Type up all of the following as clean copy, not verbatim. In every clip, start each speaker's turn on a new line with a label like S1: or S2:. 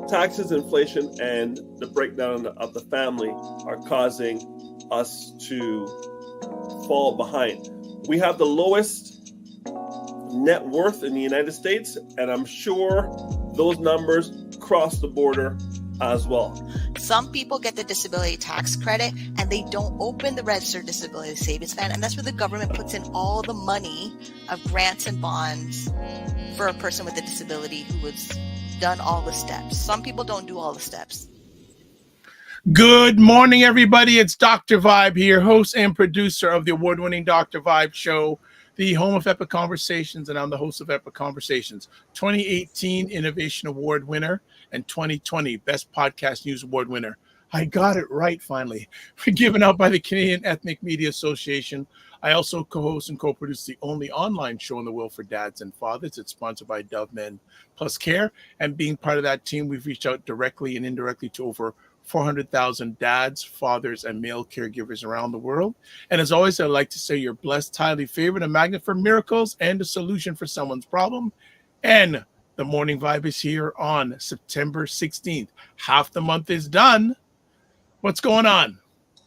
S1: taxes, inflation, and the breakdown of the family are causing us to fall behind. We have the lowest net worth in the United States, and I'm sure those numbers cross the border as well.
S2: Some people get the disability tax credit and they don't open the registered disability savings plan, and that's where the government puts in all the money of grants and bonds for a person with a disability who has done all the steps. Some people don't do all the steps.
S3: Good morning, everybody. It's Dr. Vibe here, host and producer of the award-winning Dr. Vibe Show, the home of Epic Conversations, and I'm the host of Epic Conversations, 2018 Innovation Award winner and 2020 Best Podcast News Award winner. I got it right, finally. Given out by the Canadian Ethnic Media Association. I also co-host and co-produce the only online show in the world for dads and fathers. It's sponsored by Dove Men Plus Care. And being part of that team, we've reached out directly and indirectly to over 400,000 dads, fathers, and male caregivers around the world. And as always, I'd like to say you're blessed, highly favored, a magnet for miracles, and a solution for someone's problem. And the Morning Vibe is here on September 16th. Half the month is done. What's going on?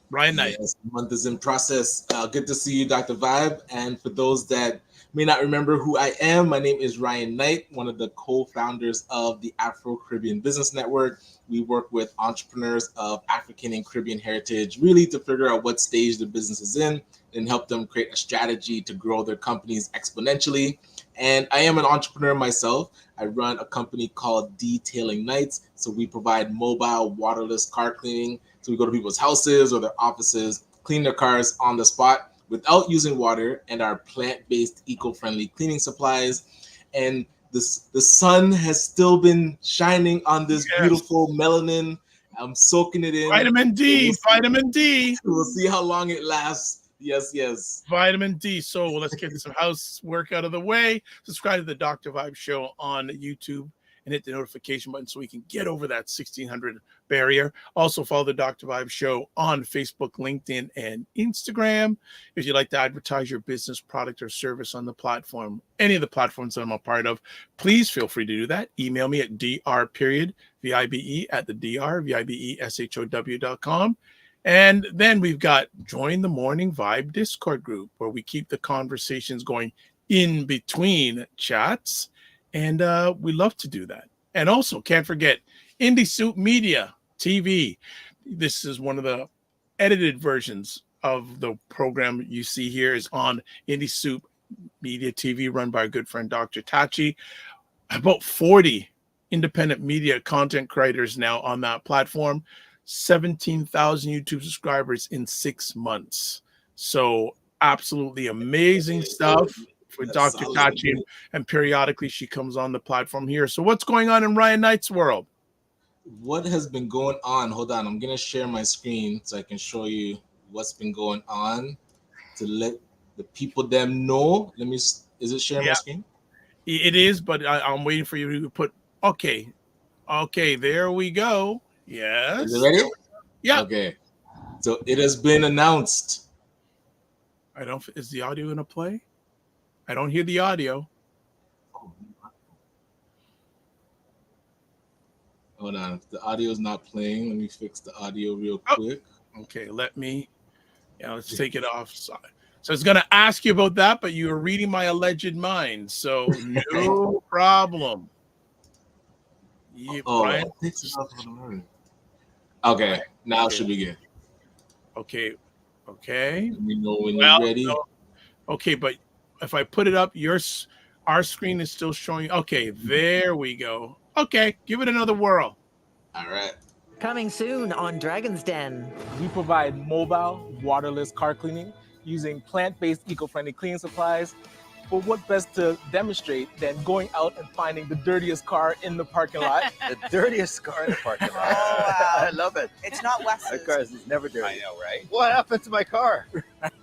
S3: Ryan Knight.
S4: Yes, the month is in process. Good to see you, Dr. Vibe. And for those that may not remember who I am, my name is Ryan Knight, one of the co-founders of the Afro Caribbean Business Network. We work with entrepreneurs of African and Caribbean heritage, really to figure out what stage the business is in and help them create a strategy to grow their companies exponentially. And I am an entrepreneur myself. I run a company called Detailing Nights. So we provide mobile, waterless car cleaning. So we go to people's houses or their offices, clean their cars on the spot without using water, and our plant-based, eco-friendly cleaning supplies. And the sun has still been shining on this beautiful melanin. I'm soaking it in.
S3: Vitamin D, vitamin D.
S4: We'll see how long it lasts. Yes.
S3: Vitamin D. So let's get some housework out of the way. Subscribe to the Dr. Vibe Show on YouTube and hit the notification button so we can get over that 1,600 barrier. Also follow the Dr. Vibe Show on Facebook, LinkedIn, and Instagram. If you'd like to advertise your business, product, or service on the platform, any of the platforms that I'm a part of, please feel free to do that. Email me at dr.vibe@thedr.com. And then we've got Join the Morning Vibe Discord group, where we keep the conversations going in between chats. And we love to do that. And also, can't forget, Indie Soup Media TV. This is one of the edited versions of the program you see here is on Indie Soup Media TV, run by our good friend, Dr. Tachi. About 40 independent media content creators now on that platform. 17,000 YouTube subscribers in 6 months. So absolutely amazing stuff with Dr. Tachi, and periodically she comes on the platform here. So what's going on in Ryan Knight's world?
S4: What has been going on? Hold on, I'm going to share my screen so I can show you what's been going on to let the people them know. Is it sharing my screen?
S3: It is, but I'm waiting for you to put, okay, there we go. Yes.
S4: Is it ready?
S3: Yeah.
S4: Okay. So it has been announced.
S3: Is the audio going to play? I don't hear the audio.
S4: Hold on. If the audio is not playing, let me fix the audio real quick.
S3: Okay, let's take it off. So it's going to ask you about that, but you are reading my alleged mind, so no problem. Brian?
S4: Okay, now should be good.
S3: Okay.
S4: Let me know when you're ready.
S3: No. Okay, but if I put it up, our screen is still showing. Okay, there we go. Okay, give it another whirl.
S4: All right.
S5: Coming soon on Dragon's Den.
S6: We provide mobile, waterless car cleaning using plant-based, eco-friendly cleaning supplies. But what best to demonstrate than going out and finding the dirtiest car in the parking lot?
S7: The dirtiest car in the parking lot.
S2: Oh, wow.
S7: I love it.
S2: It's not Wes's.
S7: My car is never dirty.
S6: I know, right?
S7: What happened to my car?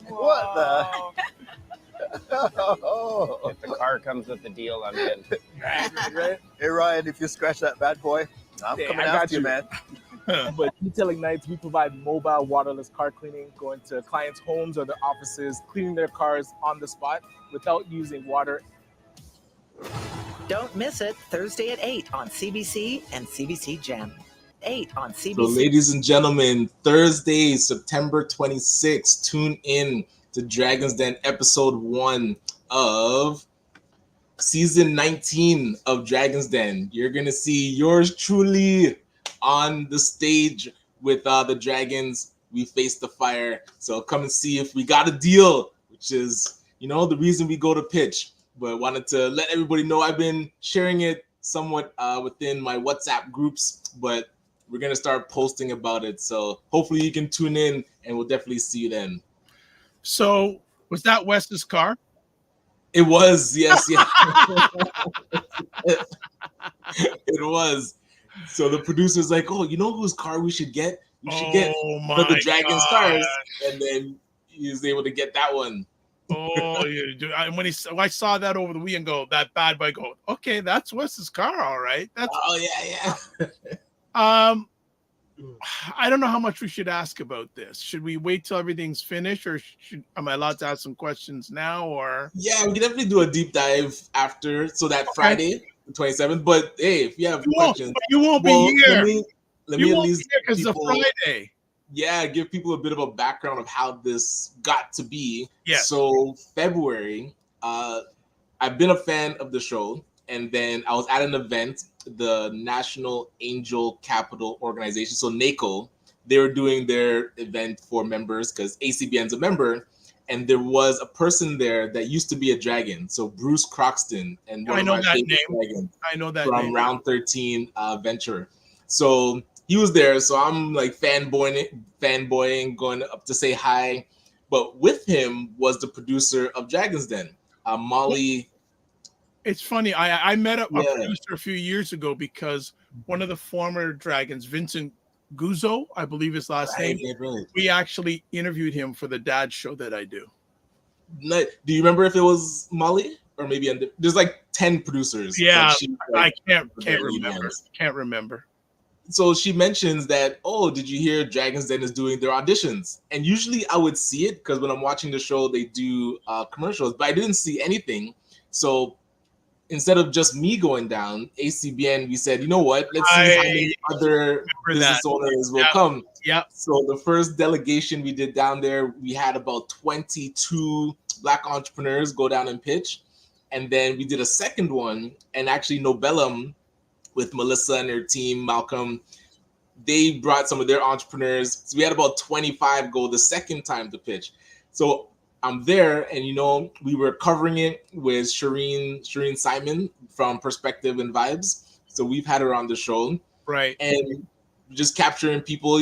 S7: What the?
S8: If the car comes with the deal, I'm in.
S7: Right? Hey, Ryan, if you scratch that bad boy, I'm coming after you, man.
S6: But Detailing Nights, we provide mobile waterless car cleaning, going to clients' homes or their offices, cleaning their cars on the spot without using water.
S5: Don't miss it Thursday at 8 on CBC and CBC Gem. 8 on CBC.
S4: So, ladies and gentlemen, Thursday, September 26th, tune in to Dragon's Den episode 1 of season 19 of Dragon's Den. You're going to see yours truly on the stage with the dragons. We face the fire. So come and see if we got a deal, which is, the reason we go to pitch. But wanted to let everybody know I've been sharing it somewhat within my WhatsApp groups, but we're going to start posting about it. So hopefully you can tune in and we'll definitely see you then.
S3: So was that Wes's car?
S4: It was, yes. It was. So the producer's like, oh, you know whose car we should get? We should get one of the Dragon's cars. And then he was able to get that one.
S3: Oh, yeah. When I saw that over the weekend, that bad boy, okay, that's Wes's car, all right.
S4: Yeah.
S3: I don't know how much we should ask about this. Should we wait till everything's finished, or am I allowed to ask some questions now? Or
S4: yeah, we can definitely do a deep dive after. So that Friday, the 27th. But hey, if you have questions,
S3: you won't be here.
S4: Let me at least
S3: because it's a Friday.
S4: Yeah, give people a bit of a background of how this got to be.
S3: Yeah.
S4: So February, I've been a fan of the show, and then I was at an event, the National Angel Capital Organization, so NACO. They were doing their event for members because ACBN's a member, and there was a person there that used to be a dragon. So Bruce Croxton, and
S3: I know that name. I know that
S4: from
S3: name.
S4: Round 13 Venture. So he was there, so I'm like fanboying, going up to say hi. But with him was the producer of Dragon's Den, Molly.
S3: It's funny. I met a producer a few years ago because one of the former Dragons, Vincent Guzzo, I believe his last name.
S4: Right.
S3: We actually interviewed him for the dad show that I do.
S4: Do you remember if it was Molly or maybe there's like 10 producers?
S3: Yeah,
S4: I
S3: can't remember. Can't remember.
S4: So she mentions that, oh, did you hear Dragon's Den is doing their auditions? And usually I would see it because when I'm watching the show, they do commercials, but I didn't see anything. So instead of just me going down, ACBN, we said, you know what? Let's see how many other business owners will come.
S3: Yeah.
S4: So the first delegation we did down there, we had about 22 Black entrepreneurs go down and pitch. And then we did a second one, and actually Nobellum, with Melissa and her team, Malcolm, they brought some of their entrepreneurs. So we had about 25 go the second time to pitch. So I'm there, and we were covering it with Shireen Simon from Perspective and Vibes. So we've had her on the show.
S3: Right.
S4: And just capturing people,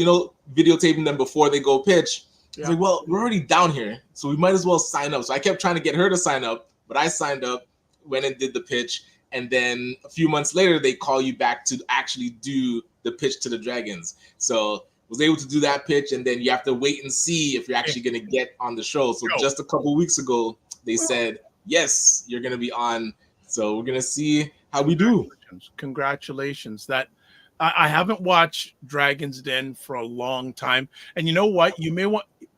S4: videotaping them before they go pitch. Yeah. It's like, well, we're already down here, so we might as well sign up. So I kept trying to get her to sign up, but I signed up, went and did the pitch. And then a few months later, they call you back to actually do the pitch to the Dragons. So was able to do that pitch, and then you have to wait and see if you're actually going to get on the show. So just a couple weeks ago, they said, yes, you're going to be on. So we're going to see how we do.
S3: Congratulations. That I haven't watched Dragon's Den for a long time. And you know what?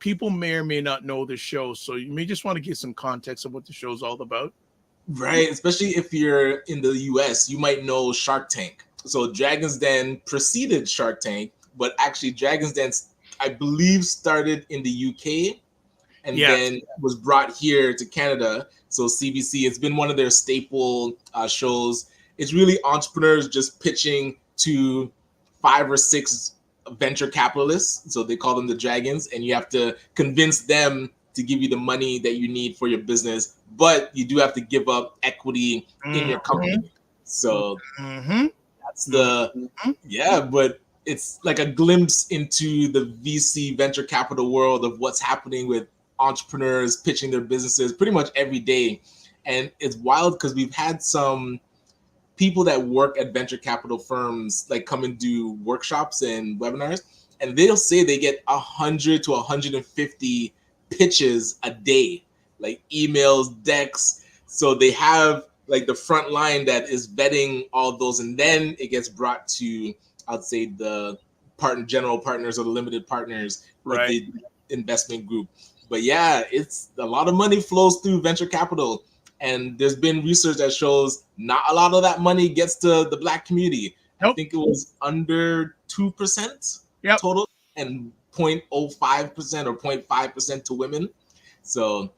S3: People may or may not know the show. So you may just want to give some context of what the show's all about.
S4: Right, especially if you're in the US, you might know Shark Tank. So Dragon's Den preceded Shark Tank, but actually Dragon's Den, I believe, started in the UK and then was brought here to Canada. So CBC, it's been one of their staple shows. It's really entrepreneurs just pitching to 5 or 6 venture capitalists. So they call them the Dragons, and you have to convince them to give you the money that you need for your business, but you do have to give up equity in your company. So that's but it's like a glimpse into the VC venture capital world of what's happening with entrepreneurs pitching their businesses pretty much every day. And it's wild because we've had some people that work at venture capital firms like come and do workshops and webinars, and they'll say they get 100 to 150 pitches a day, like emails, decks. So they have like the front line that is vetting all those, and then it gets brought to, I'd say, the general partners or the limited partners, right, the investment group. But yeah, it's a lot of money flows through venture capital. And there's been research that shows not a lot of that money gets to the Black community. I think it was under 2% total, and 0.05% or 0.5% to women. So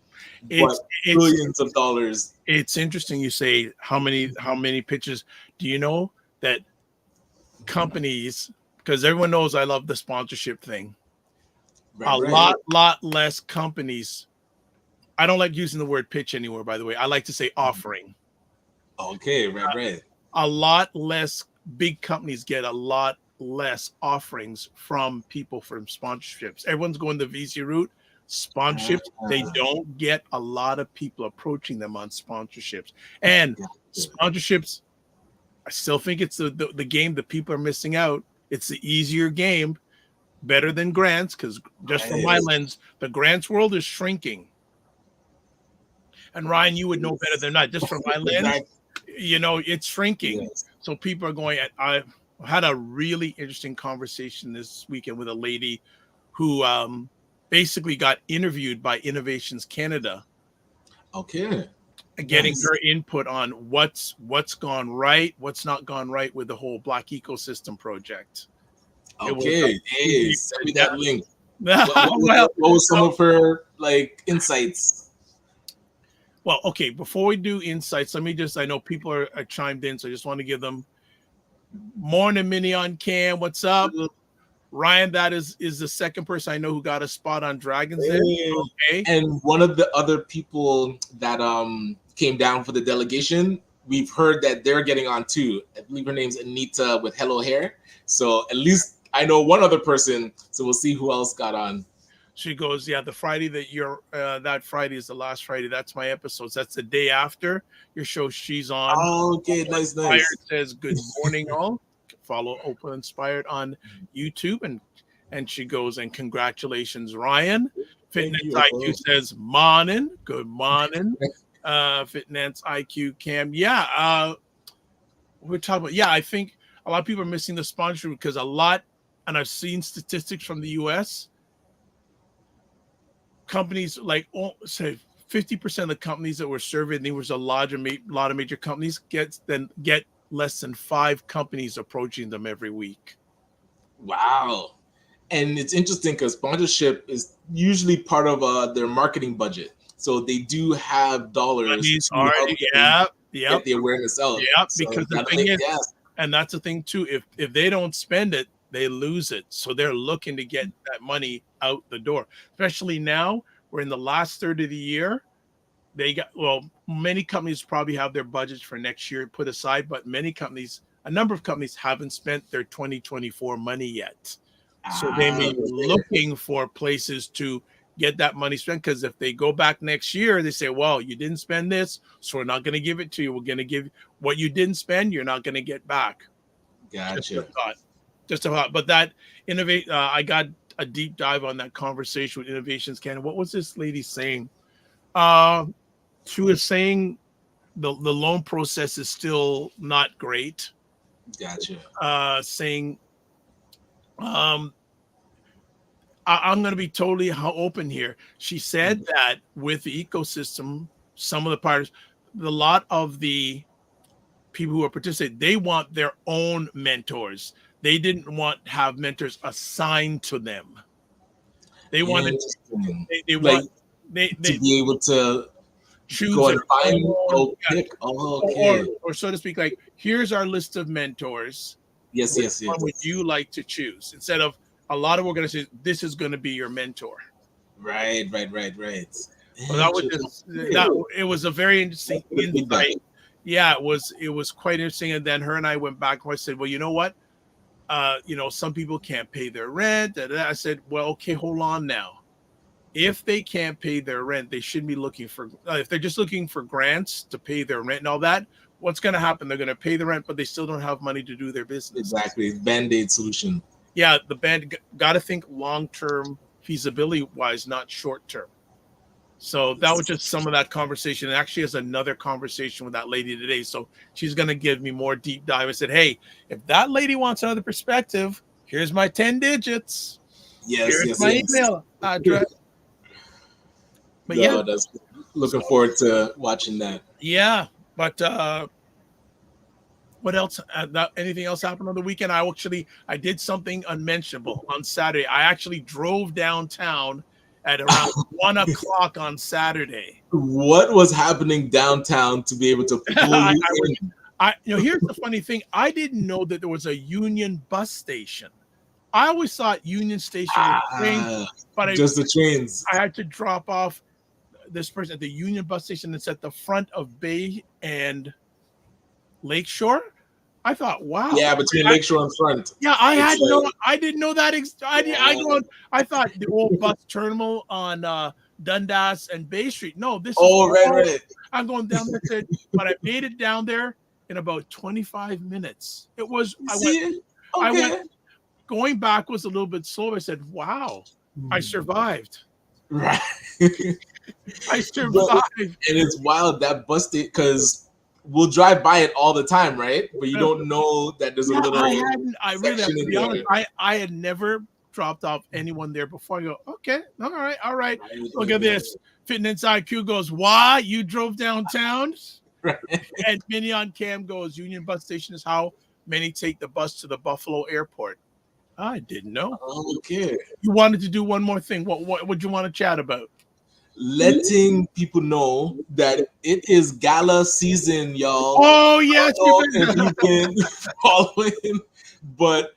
S4: it's billions of dollars.
S3: It's interesting you say how many pitches. Do you know that companies, because everyone knows I love the sponsorship thing, lot less companies. I don't like using the word pitch anymore, by the way. I like to say offering.
S4: Okay, right.
S3: A lot less big companies get a lot less offerings from people from sponsorships. Everyone's going the VC route. Sponsorships, they don't get a lot of people approaching them on sponsorships. And sponsorships, I still think it's the game that people are missing out. It's the easier game, better than grants, because just from my lens, the grants world is shrinking. And Ryan, you would know better than I. Just from my lens, it's shrinking. Yes. So people are going. I had a really interesting conversation this weekend with a lady who basically got interviewed by Innovations Canada.
S4: Okay.
S3: Getting her input on what's gone right, what's not gone right with the whole Black ecosystem project.
S4: Okay. Hey, send me that link. What was some of her insights?
S3: Well, okay, before we do insights, I know people are chimed in, so I just want to give them morning, Minnie on cam. What's up? Ryan, that is the second person I know who got a spot on Dragons Den. Okay.
S4: And one of the other people that came down for the delegation, we've heard that they're getting on too. I believe her name's Anita with Hello Hair. So at least I know one other person, so we'll see who else got on.
S3: She goes, the Friday that that Friday is the last Friday. That's my episodes. That's the day after your show. She's on.
S4: Oh, okay, nice.
S3: Says good morning, all. Follow Open Inspired on YouTube, and she goes, and congratulations, Ryan. Fitness IQ says morning, good morning. Fitness IQ Cam, we're talking about. I think a lot of people are missing the sponsorship because and I've seen statistics from the U.S. Companies say 50% of the companies that were surveyed, and there was a lot of major companies get less than 5 companies approaching them every week.
S4: Wow. And it's interesting because sponsorship is usually part of their marketing budget. So they do have dollars to get the awareness out.
S3: Yeah, so because the thing is, and that's the thing too, if they don't spend it, they lose it. So they're looking to get that money out the door. Especially now, we're in the last third of the year. Many companies probably have their budgets for next year put aside, but a number of companies haven't spent their 2024 money yet. So they may be looking for places to get that money spent, because if they go back next year, they say, well, you didn't spend this, so we're not going to give it to you. We're going to give what you didn't spend, you're not going to get back.
S4: Gotcha.
S3: Just a thought. But that I got a deep dive on that conversation with Innovations Canada. What was this lady saying? She was saying the loan process is still not great.
S4: Gotcha.
S3: Saying, I'm going to be totally open here. She said that with the ecosystem, some of the partners, a lot of the people who are participating, they want their own mentors. They didn't want to have mentors assigned to them. They wanted to
S4: be able to
S3: choose
S4: go and find pick.
S3: Or so to speak, here's our list of mentors.
S4: Yes.
S3: What would you like to choose? Instead of a lot of organizations, this is going to be your mentor.
S4: Right.
S3: Well, it was a very interesting insight. Yeah, it was quite interesting. And then her and I went back and I said, well, you know what? Some people can't pay their rent. I said, well, okay, hold on now. If they can't pay their rent, they shouldn't be looking for, if they're just looking for grants to pay their rent and all that, what's going to happen? They're going to pay the rent, but they still don't have money to do their business.
S4: Exactly. Band-Aid solution.
S3: Yeah, the band got to think long-term feasibility-wise, not short-term. So that was just some of that conversation. And actually has another conversation with that lady today. So she's going to give me more deep dive. I said, hey, if that lady wants another perspective, here's my 10 digits. Here's my email address. But
S4: Looking forward to watching that.
S3: Yeah, but what else? Anything else happened on the weekend? I did something unmentionable on Saturday. I actually drove downtown at around 1:00 on Saturday.
S4: What was happening downtown to be able to pull you in?
S3: Here's the funny thing. I didn't know that there was a Union bus station. I always thought Union Station was trains, but
S4: just the trains.
S3: I had to drop off this person at the Union bus station that's at the front of Bay and Lakeshore. I thought, wow.
S4: Yeah, between Lakeshore and front.
S3: Yeah, I didn't know that. I thought the old bus terminal on Dundas and Bay Street. No, this.
S4: Right.
S3: I'm going down there, but I made it down there in about 25 minutes. It was. I went. Going back was a little bit slower. I said, "Wow, I survived."
S4: Right.
S3: I survived.
S4: And it's wild that bus station because we'll drive by it all the time, right? But you don't know that there's a little.
S3: I had never dropped off anyone there before. I go, okay, all right. Look at this. Fitting Inside Q goes, why you drove downtown?
S4: Right.
S3: And Minion Cam goes, Union Bus Station is how many take the bus to the Buffalo Airport. I didn't know.
S4: Okay.
S3: You wanted to do one more thing. What would you want to chat about?
S4: Letting people know that it is gala season, y'all.
S3: Oh, yes.
S4: If you've been following, but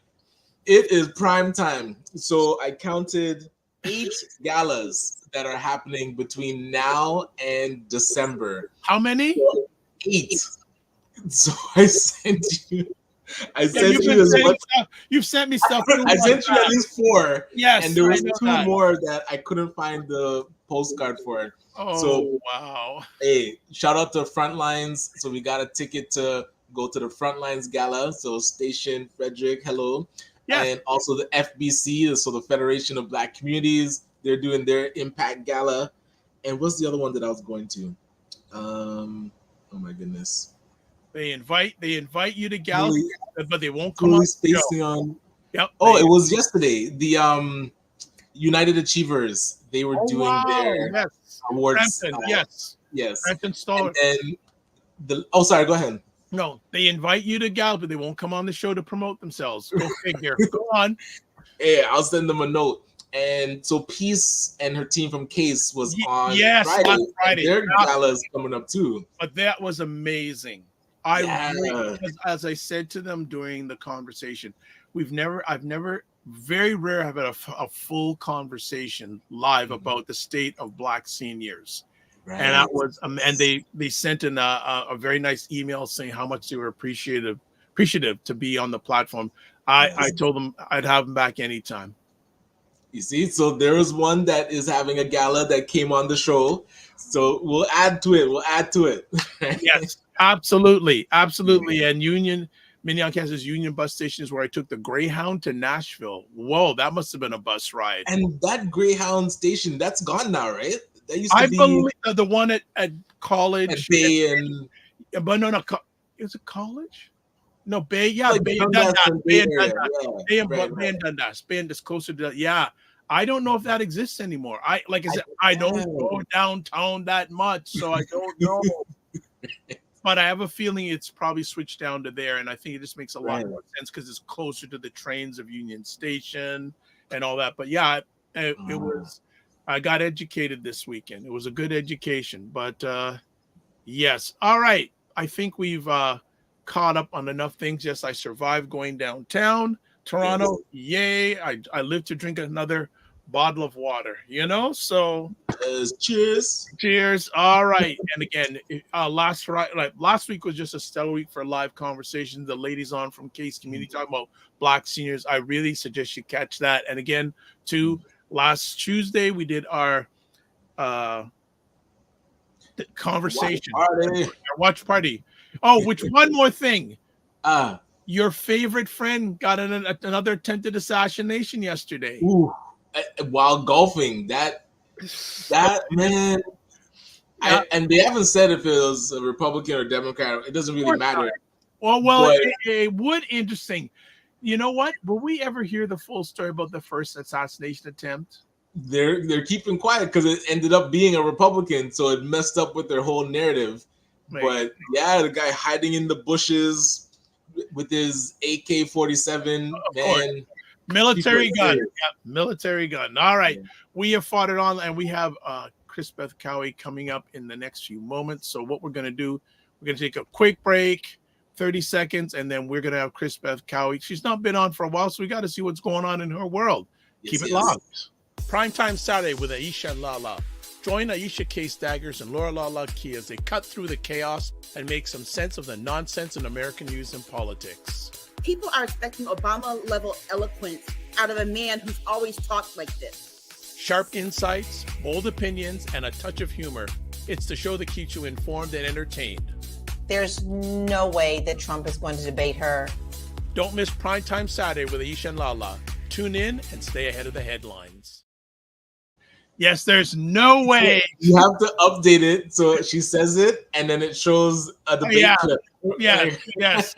S4: it is prime time. So I counted 8 galas that are happening between now and December.
S3: How many?
S4: 8. So I sent you.
S3: You've sent me stuff.
S4: I sent you at least 4.
S3: Yes,
S4: and there was 2 more that I couldn't find the postcard for.
S3: Oh, wow.
S4: Hey, shout out to Frontlines. So we got a ticket to go to the Frontlines Gala. So Station Frederick, hello.
S3: Yeah.
S4: And also the FBC, so the Federation of Black Communities. They're doing their Impact Gala. And what's the other one that I was going to? Oh my goodness.
S3: They invite you to gala, but they won't come on. Yep.
S4: Oh, it was yesterday. The United Achievers. They were doing their awards.
S3: Yes.
S4: And
S3: sorry,
S4: go ahead.
S3: No, they invite you to gala, but they won't come on the show to promote themselves. Go figure. Go on.
S4: Yeah, I'll send them a note. And so Peace and her team from Case was on Friday. Their gala is coming up too.
S3: But that was amazing. As I said to them during the conversation, very rare have had a full conversation live about the state of Black seniors. Right. And that was, and they sent in a very nice email saying how much they were appreciative to be on the platform. I told them I'd have them back anytime.
S4: You see, so there is one that is having a gala that came on the show. So we'll add to it.
S3: Yes, absolutely. And Minion Kansas Union bus station is where I took the Greyhound to Nashville. Whoa, that must have been a bus ride.
S4: And that Greyhound station, that's gone now, right? That used to be
S3: believe the one at college.
S4: At Bay
S3: but no, is it college? No, Bay. Yeah, like Bay and Dundas. Bay and Dundas. Bay and closer to yeah. I don't know if that exists anymore. I said, I don't go downtown that much, so I don't know. But I have a feeling it's probably switched down to there, and I think it just makes a lot more sense because it's closer to the trains of Union Station and all that. But yeah, it was. I got educated this weekend. It was a good education. But yes, all right. I think we've caught up on enough things. Yes, I survived going downtown. Toronto, yay! I live to drink another bottle of water. So cheers. All right. And again, last week was just a stellar week for live conversations. The ladies on from Case Community talking about Black seniors. I really suggest you catch that. And again, last Tuesday we did our conversation, our watch party. Oh, one more thing. Your favorite friend got another attempted assassination yesterday.
S4: Ooh, while golfing. That man. Yeah. And they haven't said if it was a Republican or Democrat. It doesn't really matter.
S3: Well, it would interesting. You know what? Will we ever hear the full story about the first assassination attempt?
S4: they're keeping quiet because it ended up being a Republican, so it messed up with their whole narrative.
S3: Right.
S4: But yeah, the guy hiding in the bushes with his AK-47,
S3: Of course.
S4: man.
S3: Military gun.
S4: serious.
S3: Yep, military gun. All right.
S4: Yeah.
S3: We have fought it on, and we have Chris Beth Cowie coming up in the next few moments. So what we're going to do, we're going to take a quick break, 30 seconds, and then we're going to have Chris Beth Cowie. She's not been on for a while, so we got to see what's going on in her world. Keep it locked. Primetime Saturday with Aisha and Lala. Join Aisha K. Staggers and Laura Lala Key as they cut through the chaos and make some sense of the nonsense in American news and politics.
S9: People are expecting Obama-level eloquence out of a man who's always talked like this.
S3: Sharp insights, bold opinions, and a touch of humor. It's the show that keeps you informed and entertained.
S10: There's no way that Trump is going to debate her.
S3: Don't miss Primetime Saturday with Aisha and Lala. Tune in and stay ahead of the headlines. Yes, there's no way.
S4: You have to update it so she says it, and then it shows a debate clip.
S3: Yes.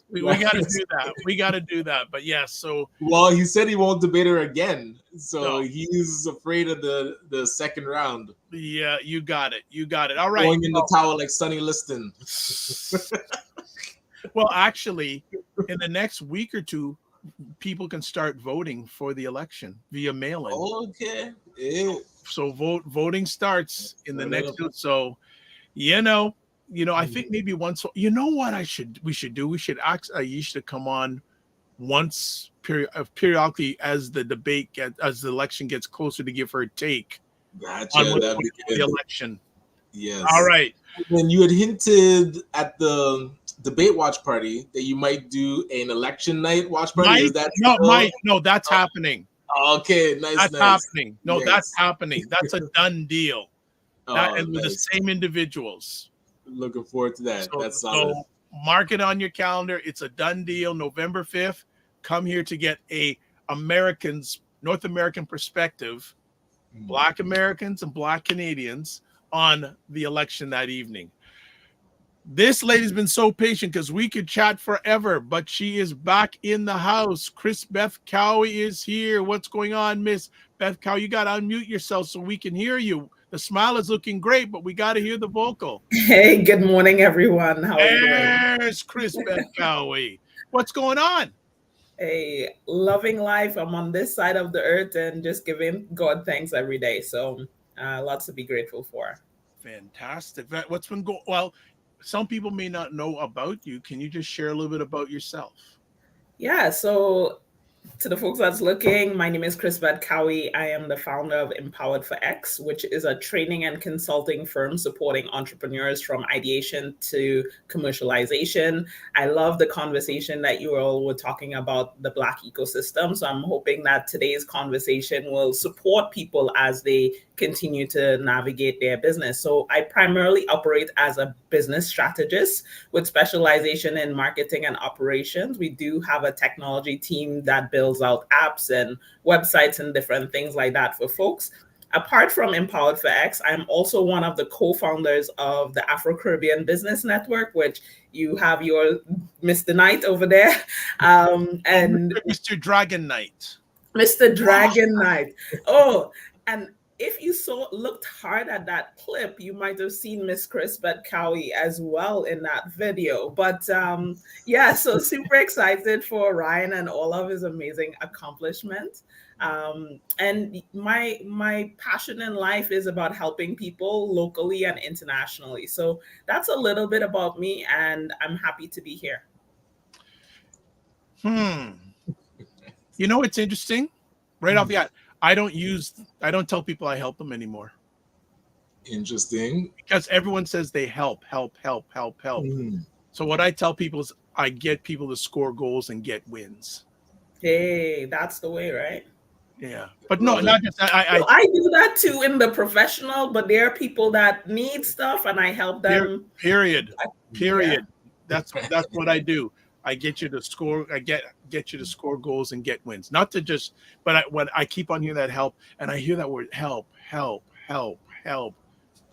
S3: We got to do that. We got to do that. But yes, so.
S4: Well, he said he won't debate her again, so he's afraid of the second round.
S3: Yeah, you got it. All right.
S4: Going in the towel like Sonny Liston.
S3: Well, actually, in the next week or two, people can start voting for the election via mail-in.
S4: Okay. Yeah.
S3: So voting starts in the next. So, I think maybe once. You know what we should do? We should ask Aisha to come on once periodically as the election gets closer to give her a take
S4: on
S3: the election.
S4: Yes.
S3: All right.
S4: When you had hinted at the debate watch party that you might do an election night watch party, is that
S3: no, that's happening.
S4: Okay, nice.
S3: That's happening. No, that's happening. That's a done deal. And with the same individuals.
S4: Looking forward to that. That's solid.
S3: So mark it on your calendar. It's a done deal. November 5th. Come here to get a North American perspective, Black Americans and Black Canadians on the election that evening. This lady's been so patient because we could chat forever, but she is back in the house. Chris Beth Cowie is here. What's going on, Miss Beth Cowie? You got to unmute yourself so we can hear you. The smile is looking great, but we got to hear the vocal.
S11: Hey, good morning, everyone. How are you doing?
S3: There's Chris Beth Cowie. What's going on?
S11: Hey, loving life. I'm on this side of the earth and just giving God thanks every day. So lots to be grateful for.
S3: Fantastic. What's been going? Well, some people may not know about you. Can you just share a little bit about yourself?
S11: Yeah, so to the folks that's looking, my name is Chris Beth Cowie. I am the founder of Empowered for X, which is a training and consulting firm supporting entrepreneurs from ideation to commercialization. I love the conversation that you all were talking about the Black ecosystem. So I'm hoping that today's conversation will support people as they continue to navigate their business. So I primarily operate as a business strategist with specialization in marketing and operations. We do have a technology team that builds out apps and websites and different things like that for folks. Apart from Empowered for X, I'm also one of the co-founders of the Afro Caribbean Business Network, which you have your Mr. Knight over there. And
S3: Mr. Dragon Knight.
S11: Mr. Dragon Knight. Oh, and if you looked hard at that clip, you might have seen Miss Chris Beth Cowie as well in that video. But so super excited for Ryan and all of his amazing accomplishments. And my passion in life is about helping people locally and internationally. So that's a little bit about me, and I'm happy to be here.
S3: You know, it's interesting. Right off the bat, I don't tell people I help them anymore.
S4: Interesting.
S3: Because everyone says they help. So what I tell people is I get people to score goals and get wins.
S11: Hey, that's the way, right?
S3: Yeah. But no, not just
S11: I do that too in the professional, but there are people that need stuff and I help them.
S3: Period. Yeah. That's what I do. I get you to score. I get you to score goals and get wins. Not to just, but when I keep on hearing that help, and I hear that word help.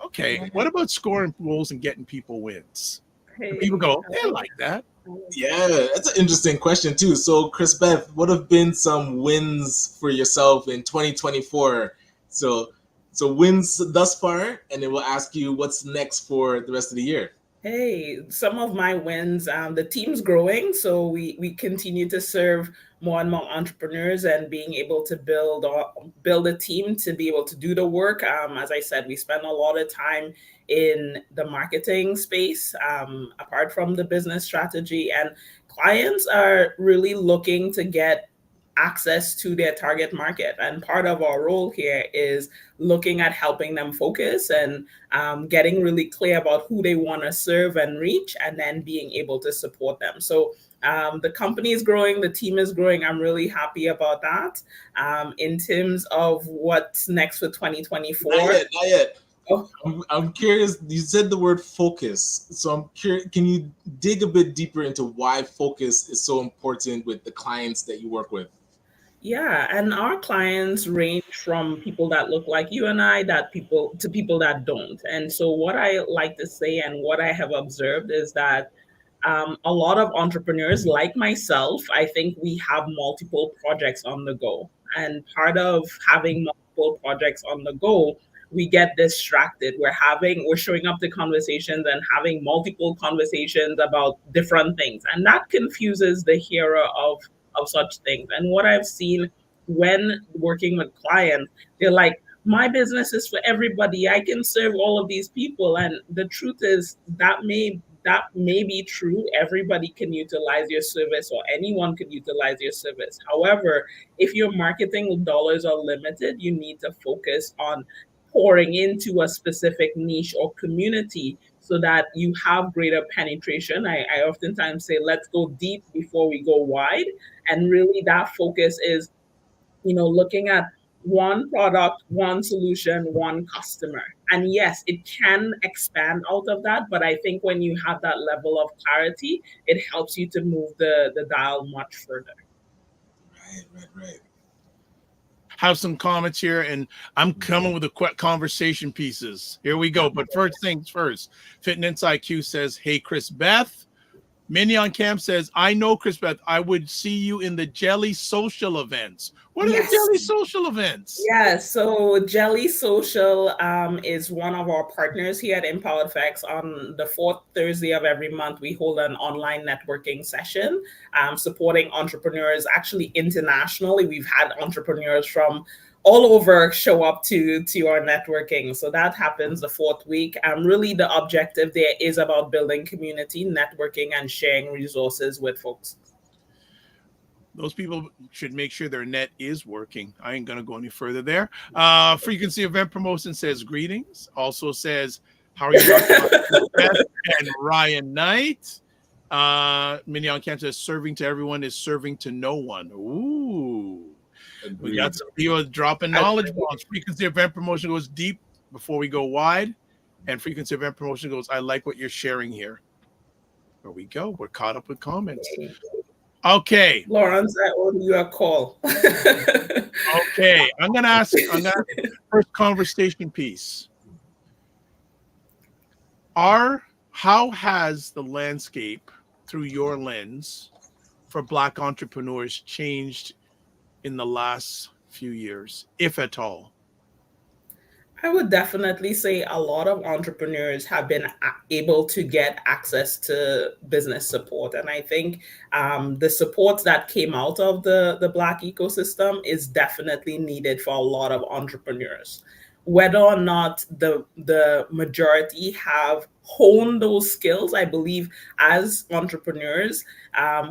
S3: Okay, what about scoring goals and getting people wins? And people go, they like that.
S4: Yeah, that's an interesting question too. So, Chris Beth, what have been some wins for yourself in 2024? So wins thus far, and then we'll ask you what's next for the rest of the year.
S11: Hey, some of my wins, the team's growing, so we continue to serve more and more entrepreneurs and being able to build a team to be able to do the work. As I said, we spend a lot of time in the marketing space, apart from the business strategy, and clients are really looking to get access to their target market. And part of our role here is looking at helping them focus and getting really clear about who they want to serve and reach, and then being able to support them. So the company is growing, the team is growing. I'm really happy about that. In terms of what's next for 2024.
S4: Not yet. Oh. I'm curious. You said the word focus. So I'm curious, can you dig a bit deeper into why focus is so important with the clients that you work with?
S11: Yeah, and our clients range from people that look like you and I, to people that don't. And so what I like to say and what I have observed is that a lot of entrepreneurs like myself, I think we have multiple projects on the go. And part of having multiple projects on the go, we get distracted. We're showing up to conversations and having multiple conversations about different things. And that confuses the hearer of such things. And what I've seen when working with clients, they're like, my business is for everybody. I can serve all of these people. And the truth is that may be true. Everybody can utilize your service, or anyone can utilize your service. However, if your marketing dollars are limited, you need to focus on pouring into a specific niche or community so that you have greater penetration. I oftentimes say, let's go deep before we go wide. And really that focus is, looking at one product, one solution, one customer. And yes, it can expand out of that, but I think when you have that level of clarity, it helps you to move the dial much further.
S4: Right.
S3: Have some comments here, and I'm coming with the conversation pieces. Here we go. But first things first, Fitness IQ says, hey, Chris Beth. Minion Camp says, I know, Chris Beth, I would see you in the Jelly Social events. What are the Jelly Social events?
S11: Yeah, so Jelly Social is one of our partners here at Empowered FX. On the fourth Thursday of every month, we hold an online networking session supporting entrepreneurs. Actually, internationally, we've had entrepreneurs from all over show up to our networking. So that happens the fourth week. Really, the objective there is about building community, networking, and sharing resources with folks.
S3: Those people should make sure their net is working. I ain't going to go any further there. Frequency Event Promotion says greetings. Also says, how are you, Dr. Beth and Ryan Knight? Mignon Camp says, serving to everyone is serving to no one. Ooh. We got some people dropping knowledge bombs. Frequency Event Promotion goes deep before we go wide. And Frequency Event Promotion goes, I like what you're sharing here. There we go. We're caught up with comments. Okay.
S11: Lawrence, I owe you a call.
S3: Okay. I'm gonna ask first conversation piece. How has the landscape through your lens for Black entrepreneurs changed in the last few years, if at all?
S11: I would definitely say a lot of entrepreneurs have been able to get access to business support. And I think the support that came out of the Black ecosystem is definitely needed for a lot of entrepreneurs. Whether or not the majority have honed those skills, I believe as entrepreneurs,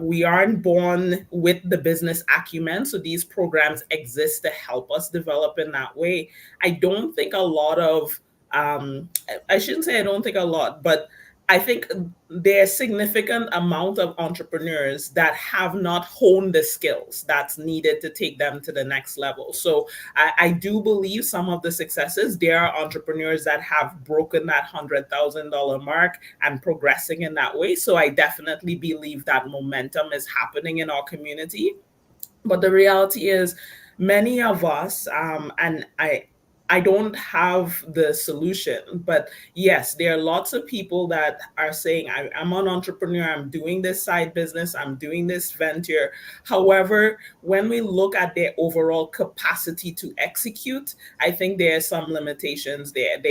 S11: we aren't born with the business acumen. So these programs exist to help us develop in that way. I don't think a lot of, I shouldn't say I don't think a lot, but I think there's significant amount of entrepreneurs that have not honed the skills that's needed to take them to the next level. So I do believe some of the successes, there are entrepreneurs that have broken that $100,000 mark and progressing in that way. So I definitely believe that momentum is happening in our community. But the reality is many of us, and I don't have the solution, but yes, there are lots of people that are saying, I'm an entrepreneur, I'm doing this side business, I'm doing this venture. However, when we look at their overall capacity to execute, I think there are some limitations there.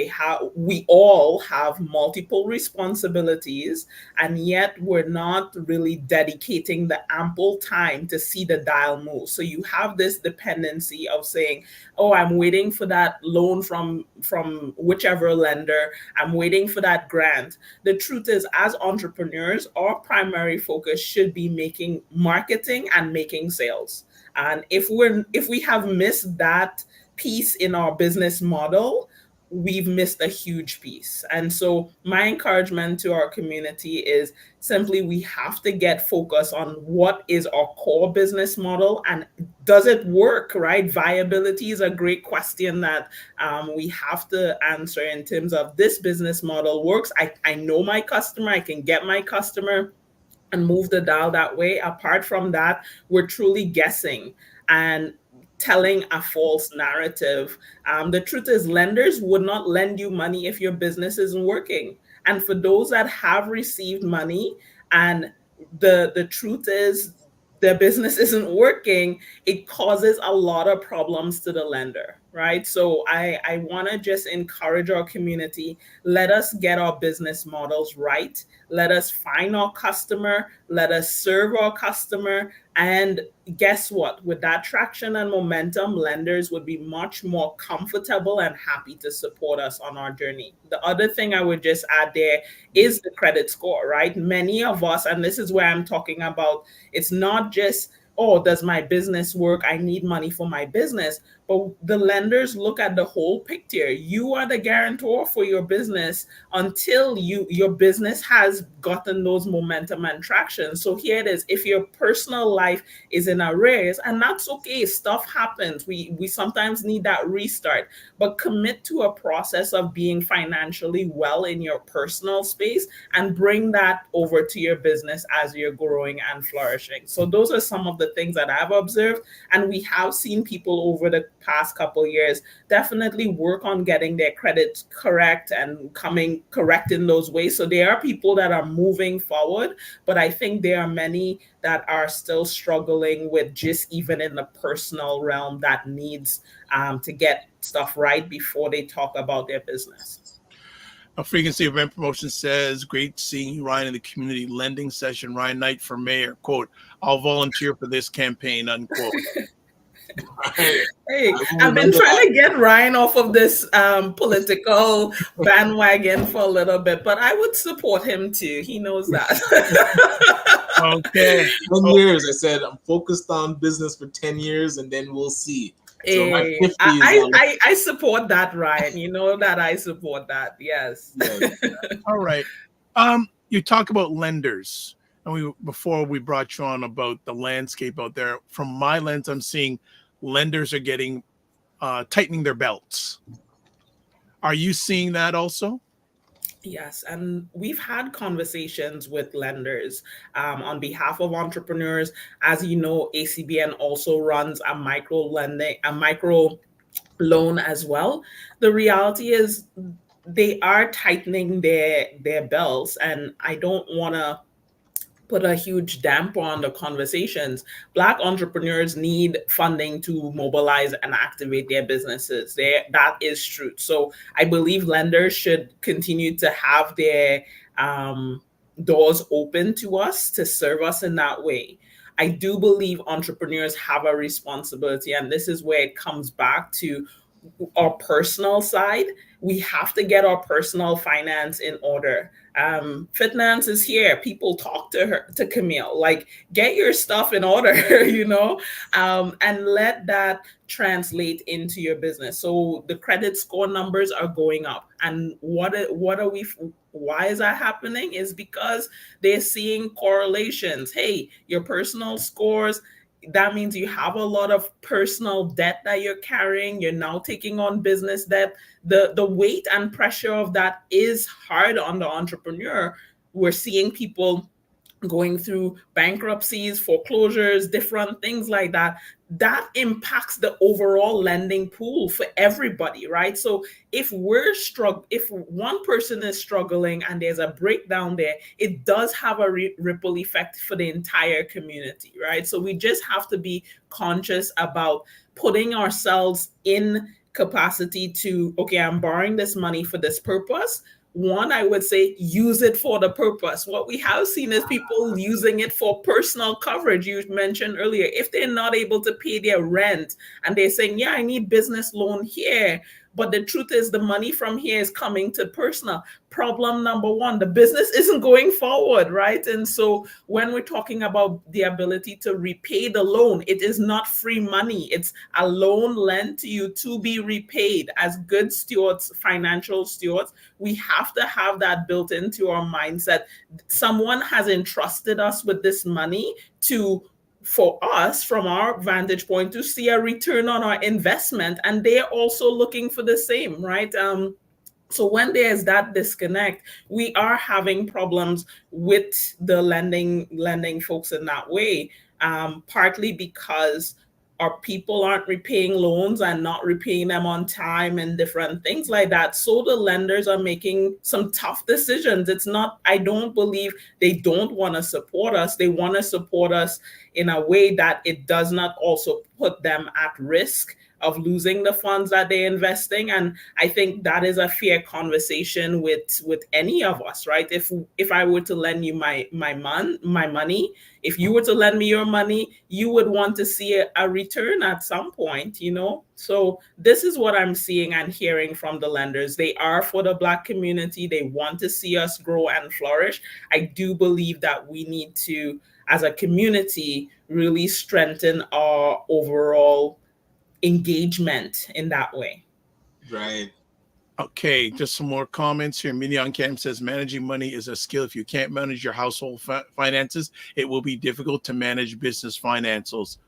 S11: We all have multiple responsibilities, and yet we're not really dedicating the ample time to see the dial move. So you have this dependency of saying, oh, I'm waiting for that loan from whichever lender, I'm waiting for that grant. The truth is, as entrepreneurs, our primary focus should be making marketing and making sales. And if we have missed that piece in our business model, we've missed a huge piece. And so my encouragement to our community is simply, we have to get focused on what is our core business model and does it work, right? Viability is a great question that we have to answer in terms of, this business model works. I know my customer, I can get my customer and move the dial that way. Apart from that, we're truly guessing and telling a false narrative. The truth is, lenders would not lend you money if your business isn't working. And for those that have received money and the truth is their business isn't working, it causes a lot of problems to the lender, right? So I want to just encourage our community, let us get our business models right. Let us find our customer, let us serve our customer. And guess what? With that traction and momentum, lenders would be much more comfortable and happy to support us on our journey. The other thing I would just add there is the credit score, right? Many of us, and this is where I'm talking about, it's not just, oh, does my business work? I need money for my business. But the lenders look at the whole picture. You are the guarantor for your business until your business has gotten those momentum and traction. So here it is. If your personal life is in arrears, and that's okay, stuff happens. We sometimes need that restart, but commit to a process of being financially well in your personal space and bring that over to your business as you're growing and flourishing. So those are some of the things that I've observed, and we have seen people over the past couple years definitely work on getting their credits correct and coming correct in those ways. So there are people that are moving forward, but I think there are many that are still struggling with just even in the personal realm that needs to get stuff right before they talk about their business.
S3: A Frequency Event Promotion says, great seeing you, Ryan, in the community lending session. Ryan Knight for mayor. Quote, I'll volunteer for this campaign, unquote.
S11: Hey, I've been trying to get Ryan off of this political bandwagon for a little bit, but I would support him too. He knows that.
S3: Okay.
S4: 10 years. I said I'm focused on business for 10 years and then we'll see. So
S11: Hey, I support that, Ryan. You know that I support that. Yes.
S3: All right. You talk about lenders, and before we brought you on about the landscape out there. From my lens, I'm seeing lenders are getting tightening their belts. Are you seeing that also?
S11: Yes, and we've had conversations with lenders on behalf of entrepreneurs. As you know, ACBN also runs a micro loan as well. The reality is they are tightening their belts, and I don't want to put a huge damper on the conversations. Black entrepreneurs need funding to mobilize and activate their businesses. That is true. So I believe lenders should continue to have their doors open to us to serve us in that way. I do believe entrepreneurs have a responsibility, and this is where it comes back to our personal side. We have to get our personal finance in order. Finance is here. People talk to Camille, like, get your stuff in order, and let that translate into your business. So the credit score numbers are going up. And why is that happening? Is because they're seeing correlations. Hey, your personal scores, that means you have a lot of personal debt that you're carrying. You're now taking on business debt. The weight and pressure of that is hard on the entrepreneur. We're seeing people going through bankruptcies, foreclosures, different things like that. that impacts the overall lending pool for everybody, right? So if if one person is struggling and there's a breakdown there, it does have a ripple effect for the entire community, right? So we just have to be conscious about putting ourselves in capacity to, okay, I'm borrowing this money for this purpose. One, I would say use it for the purpose. What we have seen is people using it for personal coverage. You mentioned earlier, if they're not able to pay their rent and they're saying, yeah, I need business loan here, but the truth is the money from here is coming to personal. Problem number one, the business isn't going forward, right? And so when we're talking about the ability to repay the loan, it is not free money. It's a loan lent to you to be repaid. As good stewards, financial stewards, we have to have that built into our mindset. Someone has entrusted us with this money for us, from our vantage point, to see a return on our investment, and they're also looking for the same, right? So when there's that disconnect, we are having problems with the lending folks in that way, partly because our people aren't repaying loans and not repaying them on time and different things like that. So the lenders are making some tough decisions. It's not, I don't believe they don't want to support us. They want to support us in a way that it does not also put them at risk of losing the funds that they're investing. And I think that is a fair conversation with any of us, right? If I were to lend you my money, if you were to lend me your money, you would want to see a return at some point, you know? So this is what I'm seeing and hearing from the lenders. They are for the Black community. They want to see us grow and flourish. I do believe that we need to, as a community, really strengthen our overall engagement in that way.
S4: Right.
S3: Okay, just some more comments here. Mignon Cam says managing money is a skill. If you can't manage your household finances, it will be difficult to manage business finances.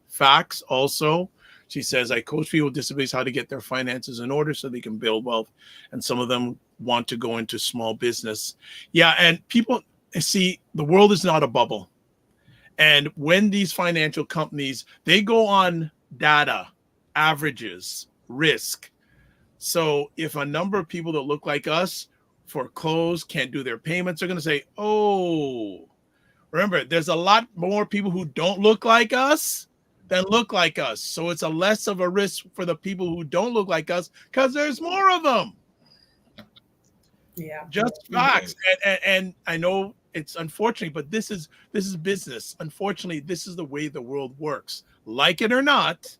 S3: Facts also. She says, I coach people with disabilities how to get their finances in order so they can build wealth. And some of them want to go into small business. Yeah, and people see the world is not a bubble. And when these financial companies, they go on data, averages, risk. So if a number of people that look like us foreclose, can't do their payments, they're going to say, oh, remember, there's a lot more people who don't look like us than look like us. So it's a less of a risk for the people who don't look like us because there's more of them.
S11: Yeah.
S3: Just facts. And I know it's unfortunate, but this is business. Unfortunately, this is the way the world works. Like it or not,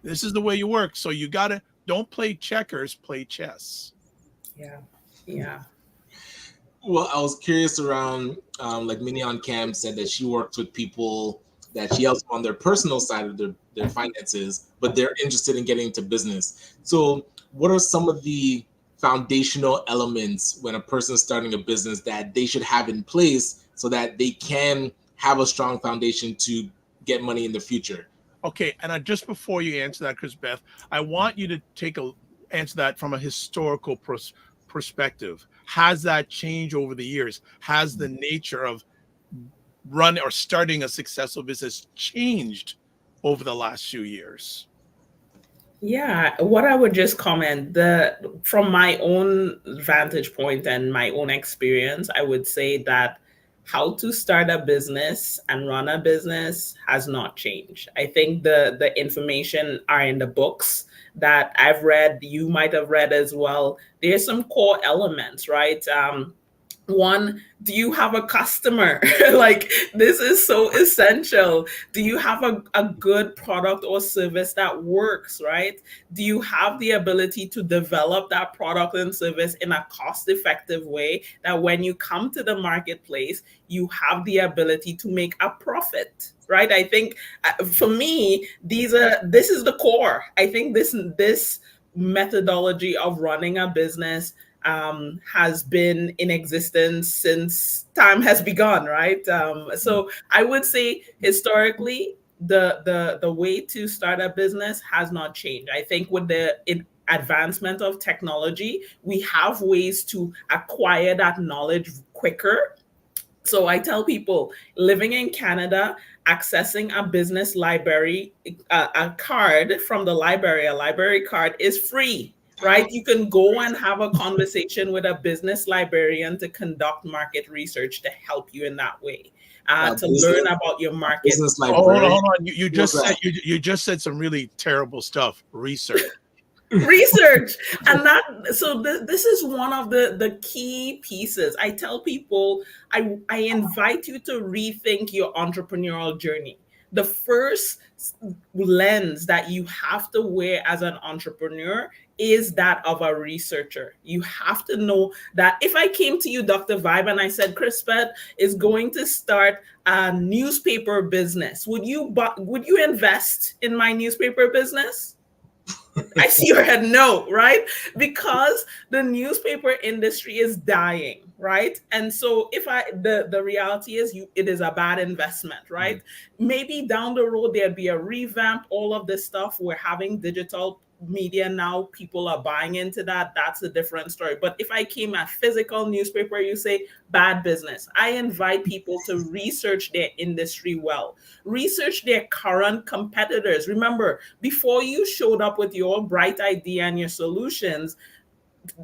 S3: this is the way you work. So you got to, don't play checkers, play chess.
S11: Yeah.
S4: Well, I was curious around, like Mignon Cam said that she works with people that she helps on their personal side of their finances, but they're interested in getting into business. So what are some of the foundational elements when a person's starting a business that they should have in place so that they can have a strong foundation to get money in the future?
S3: Okay, and just before you answer that, Chris Beth, I want you to answer that from a historical perspective. Has that changed over the years? Has the nature of running or starting a successful business changed over the last few years?
S11: Yeah, what I would just comment, from my own vantage point and my own experience, I would say that how to start a business and run a business has not changed. I think the information are in the books that I've read, you might have read as well. There's some core elements, right? One, do you have a customer? Like, this is so essential. Do you have a good product or service that works, right? Do you have the ability to develop that product and service in a cost-effective way that when you come to the marketplace, you have the ability to make a profit, right? I think for me, this is the core. I think this methodology of running a business has been in existence since time has begun, right? So I would say historically, the way to start a business has not changed. I think with the advancement of technology, we have ways to acquire that knowledge quicker. So I tell people living in Canada, accessing a business library, a card from the library, a library card is free, right? You can go and have a conversation with a business librarian to conduct market research to help you in that way, to learn about your market.
S4: Business
S3: hold
S4: librarian.
S3: on. You just said some really terrible stuff. Research.
S11: Research. And this is one of the key pieces. I tell people, I invite you to rethink your entrepreneurial journey. The first lens that you have to wear as an entrepreneur is that of a researcher. You have to know that if I came to you, Dr. Vibe, and I said, Crispet is going to start a newspaper business, would you invest in my newspaper business? I see your head no, right? Because the newspaper industry is dying, right? And so the reality is it is a bad investment, right? Maybe down the road there'd be a revamp, all of this stuff. We're having digital media now, people are buying into that. That's a different story. But if I came a physical newspaper, you say bad business. I invite people to research their industry well, research their current competitors. Remember, before you showed up with your bright idea and your solutions,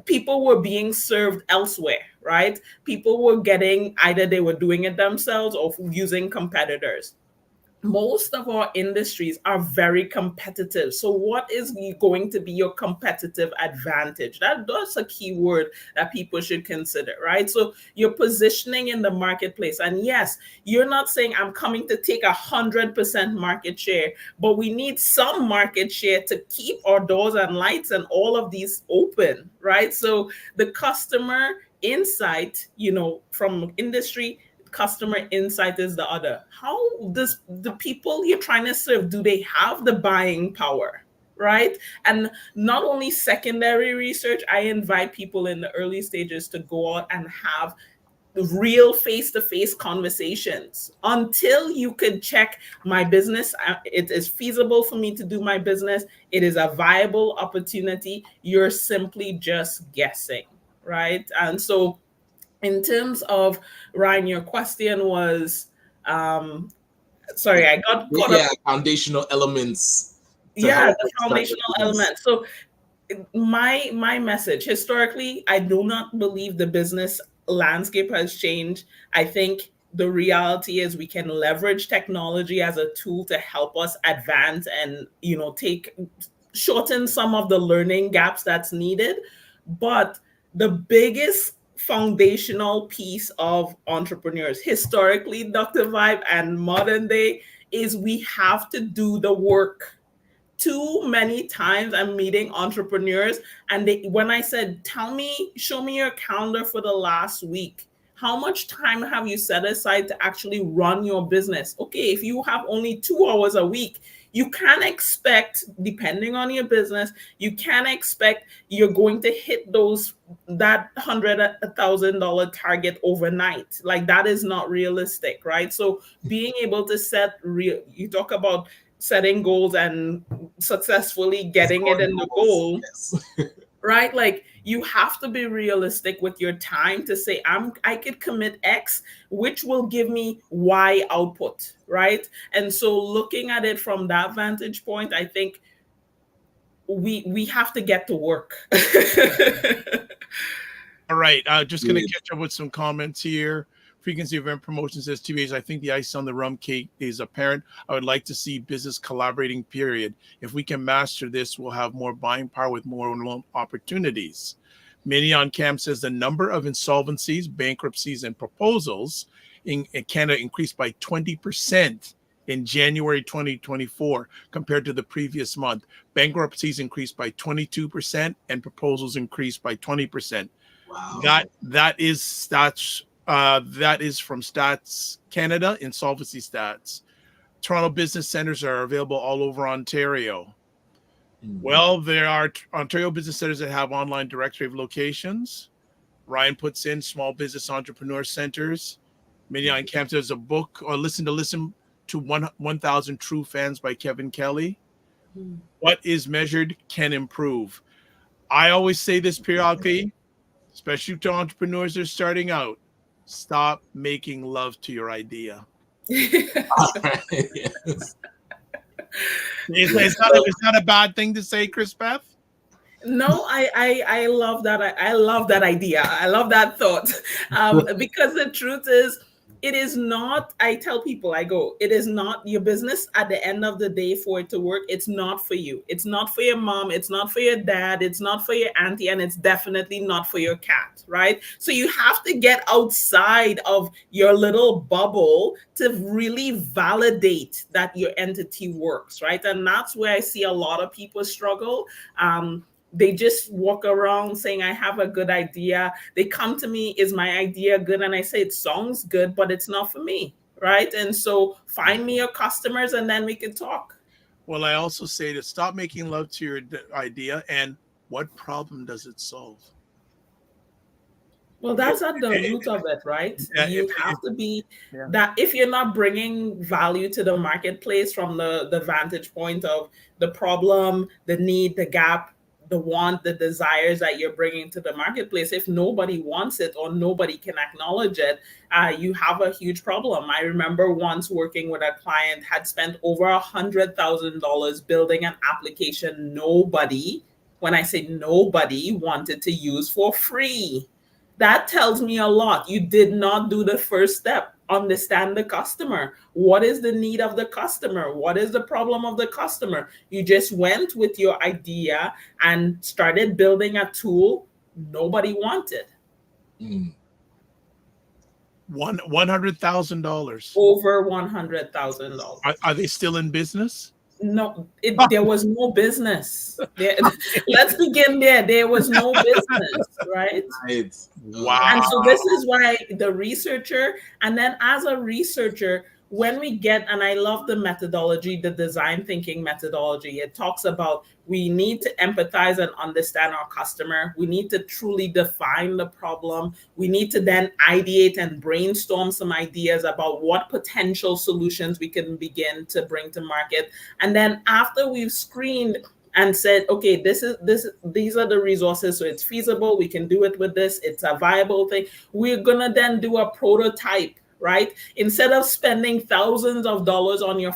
S11: people were being served elsewhere, right? People were getting, either they were doing it themselves or using competitors. Most of our industries are very competitive. So what is going to be your competitive advantage? That's a key word that people should consider, right? So your positioning in the marketplace. And yes, you're not saying I'm coming to take 100% market share, but we need some market share to keep our doors and lights and all of these open, right? So the customer insight, from industry, customer insight is the other. How does the people you're trying to serve, do they have the buying power, right? And not only secondary research, I invite people in the early stages to go out and have real face-to-face conversations until you could check my business. It is feasible for me to do my business. It is a viable opportunity. You're simply just guessing, right? And so in terms of, Ryan, your question was, sorry, I got caught up.
S4: Foundational elements.
S11: The foundational elements. So my message, historically, I do not believe the business landscape has changed. I think the reality is we can leverage technology as a tool to help us advance and, shorten some of the learning gaps that's needed. But the biggest foundational piece of entrepreneurs historically, Dr. Vibe, and modern day is we have to do the work. Too many times I'm meeting entrepreneurs and when I said, show me your calendar for the last week. How much time have you set aside to actually run your business? Okay, if you have only 2 hours a week, you can't expect, depending on your business, you can't expect you're going to hit that $100,000 target overnight. Like, that is not realistic, right? So being able to you talk about setting goals and successfully getting it in the goal, right? Like, you have to be realistic with your time to say, I could commit X, which will give me Y output, right? And so looking at it from that vantage point, I think we have to get to work.
S3: All right. Just going to catch up with some comments here. Frequency event promotions says TBH, I think the ice on the rum cake is apparent. I would like to see business collaborating, period. If we can master this, we'll have more buying power with more loan opportunities. Mini on Cam says the number of insolvencies, bankruptcies, and proposals in Canada increased by 20% in January 2024 compared to the previous month. Bankruptcies increased by 22% and proposals increased by 20%. Wow. That is stats. That is from Stats Canada, Insolvency Stats. Toronto business centers are available all over Ontario. Well, there are Ontario business centers that have online directory of locations. Ryan puts in small business entrepreneur centers. Many on campus, there's a book or listen to 1,000 True Fans by Kevin Kelly. What is measured can improve. I always say this periodically, especially to entrepreneurs that are starting out. Stop making love to your idea.
S4: All right. Yes.
S3: It's not a bad thing to say, Chris Beth.
S11: No, I love that. I love that idea. I love that thought. Because the truth is, it is not, I tell people, I go, it is not your business at the end of the day for it to work. It's not for you. It's not for your mom. It's not for your dad. It's not for your auntie. And it's definitely not for your cat, right? So you have to get outside of your little bubble to really validate that your entity works, right? And that's where I see a lot of people struggle. They just walk around saying, I have a good idea. They come to me, is my idea good? And I say, it sounds good, but it's not for me, right? And so find me your customers and then we can talk.
S3: Well, I also say to stop making love to your idea, and what problem does it solve?
S11: Well, that's at the root of it, right? You have to be that if you're not bringing value to the marketplace from the vantage point of the problem, the need, the gap, the want, the desires that you're bringing to the marketplace, if nobody wants it or nobody can acknowledge it, you have a huge problem. I remember once working with a client, had spent over $100,000 building an application nobody, when I say nobody, wanted to use for free. That tells me a lot. You did not do the first step. Understand the customer. What is the need of the customer? What is the problem of the customer? You just went with your idea and started building a tool nobody wanted.
S3: $100,000.
S11: Over $100,000.
S3: Are they still in business?
S11: No, there was no business. Let's begin there. There was no business, right?
S3: Wow.
S11: And so this is why the researcher, and then as a researcher, when we get, and I love the methodology, the design thinking methodology, it talks about we need to empathize and understand our customer. We need to truly define the problem. We need to then ideate and brainstorm some ideas about what potential solutions we can begin to bring to market. And then after we've screened and said, okay, these are the resources, so it's feasible, we can do it with this, it's a viable thing, we're gonna then do a prototype, right? Instead of spending thousands of dollars on your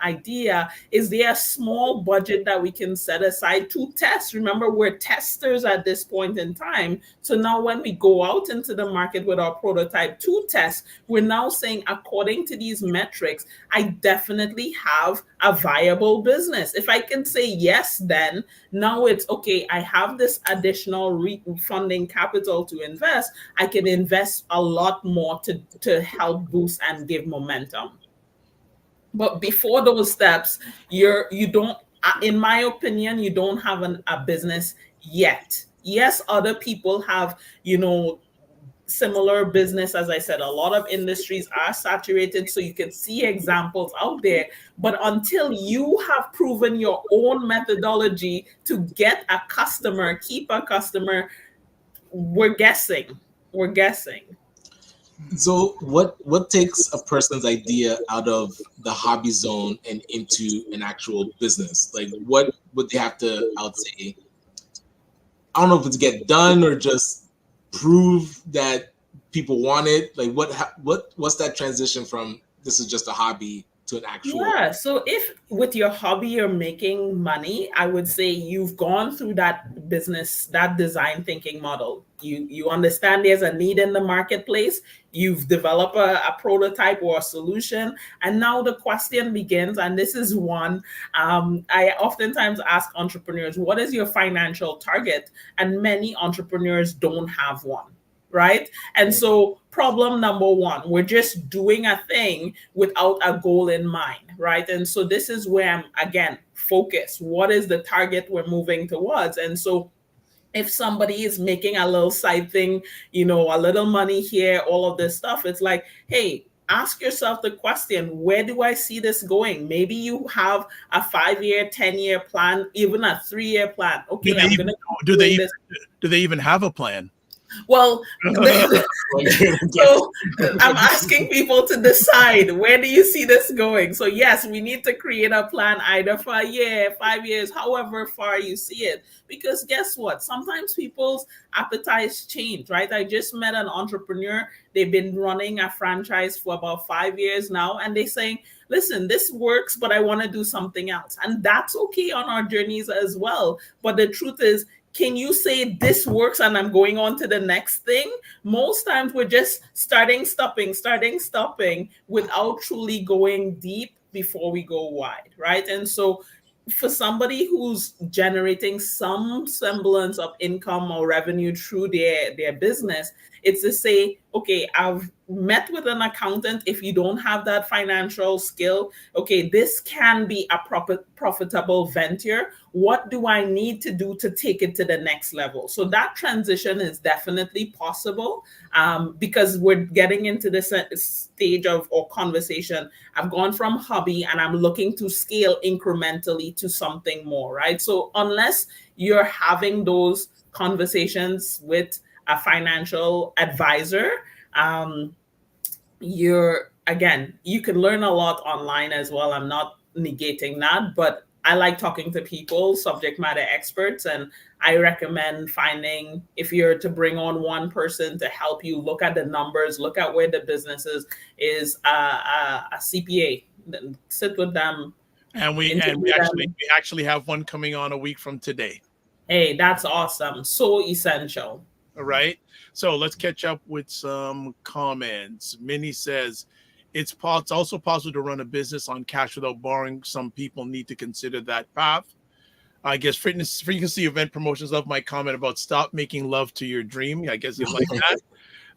S11: idea, is there a small budget that we can set aside to test? Remember, we're testers at this point in time. So now when we go out into the market with our prototype to test, we're now saying, according to these metrics, I definitely have a viable business. If I can say yes, then now it's okay, I have this additional funding capital to invest. I can invest a lot more to help boost and give momentum. But before those steps, you don't, in my opinion, you don't have a business yet. Yes, other people have, similar business. As I said, a lot of industries are saturated, so you can see examples out there. But until you have proven your own methodology to get a customer, keep a customer, we're guessing.
S4: So what takes a person's idea out of the hobby zone and into an actual business? Like, what would they have to, I would say, I don't know if it's get done or just prove that people want it? Like, what's that transition from this is just a hobby to an actual?
S11: Yeah, so if with your hobby you're making money, I would say you've gone through that business, that design thinking model. You understand there's a need in the marketplace. You've developed a prototype or a solution, and now the question begins. And this is one I oftentimes ask entrepreneurs: what is your financial target? And many entrepreneurs don't have one. Right? And so problem number one, we're just doing a thing without a goal in mind, right? And so this is where I'm, again, focused. What is the target we're moving towards? And so if somebody is making a little side thing, a little money here, all of this stuff, it's like, hey, ask yourself the question, where do I see this going? Maybe you have a 5-year, 10-year plan, even a 3-year plan. Okay,
S3: do they even have a plan?
S11: Well, so I'm asking people to decide, where do you see this going? So yes, we need to create a plan either for a year, 5 years, however far you see it. Because guess what? Sometimes people's appetites change, right? I just met an entrepreneur. They've been running a franchise for about 5 years now, and they're saying, listen, this works, but I want to do something else. And that's okay on our journeys as well. But the truth is, can you say this works and I'm going on to the next thing? Most times we're just starting, stopping without truly going deep before we go wide, right? And so for somebody who's generating some semblance of income or revenue through their business, it's to say, okay, I've met with an accountant. If you don't have that financial skill, okay, this can be a profitable venture. What do I need to do to take it to the next level? So that transition is definitely possible, because we're getting into this stage of or conversation. I've gone from hobby and I'm looking to scale incrementally to something more, right? So unless you're having those conversations with a financial advisor, you can learn a lot online as well. I'm not negating that, but I like talking to people, subject matter experts, and I recommend finding, if you're to bring on one person to help you look at the numbers, look at where the business is a CPA. Then sit with them.
S3: And we actually have one coming on a week from today.
S11: Hey, that's awesome. So essential.
S3: All right. So let's catch up with some comments. Minnie says, it's also possible to run a business on cash without borrowing. Some people need to consider that path. I guess frequency event promotions. Love my comment about stop making love to your dream. I guess you like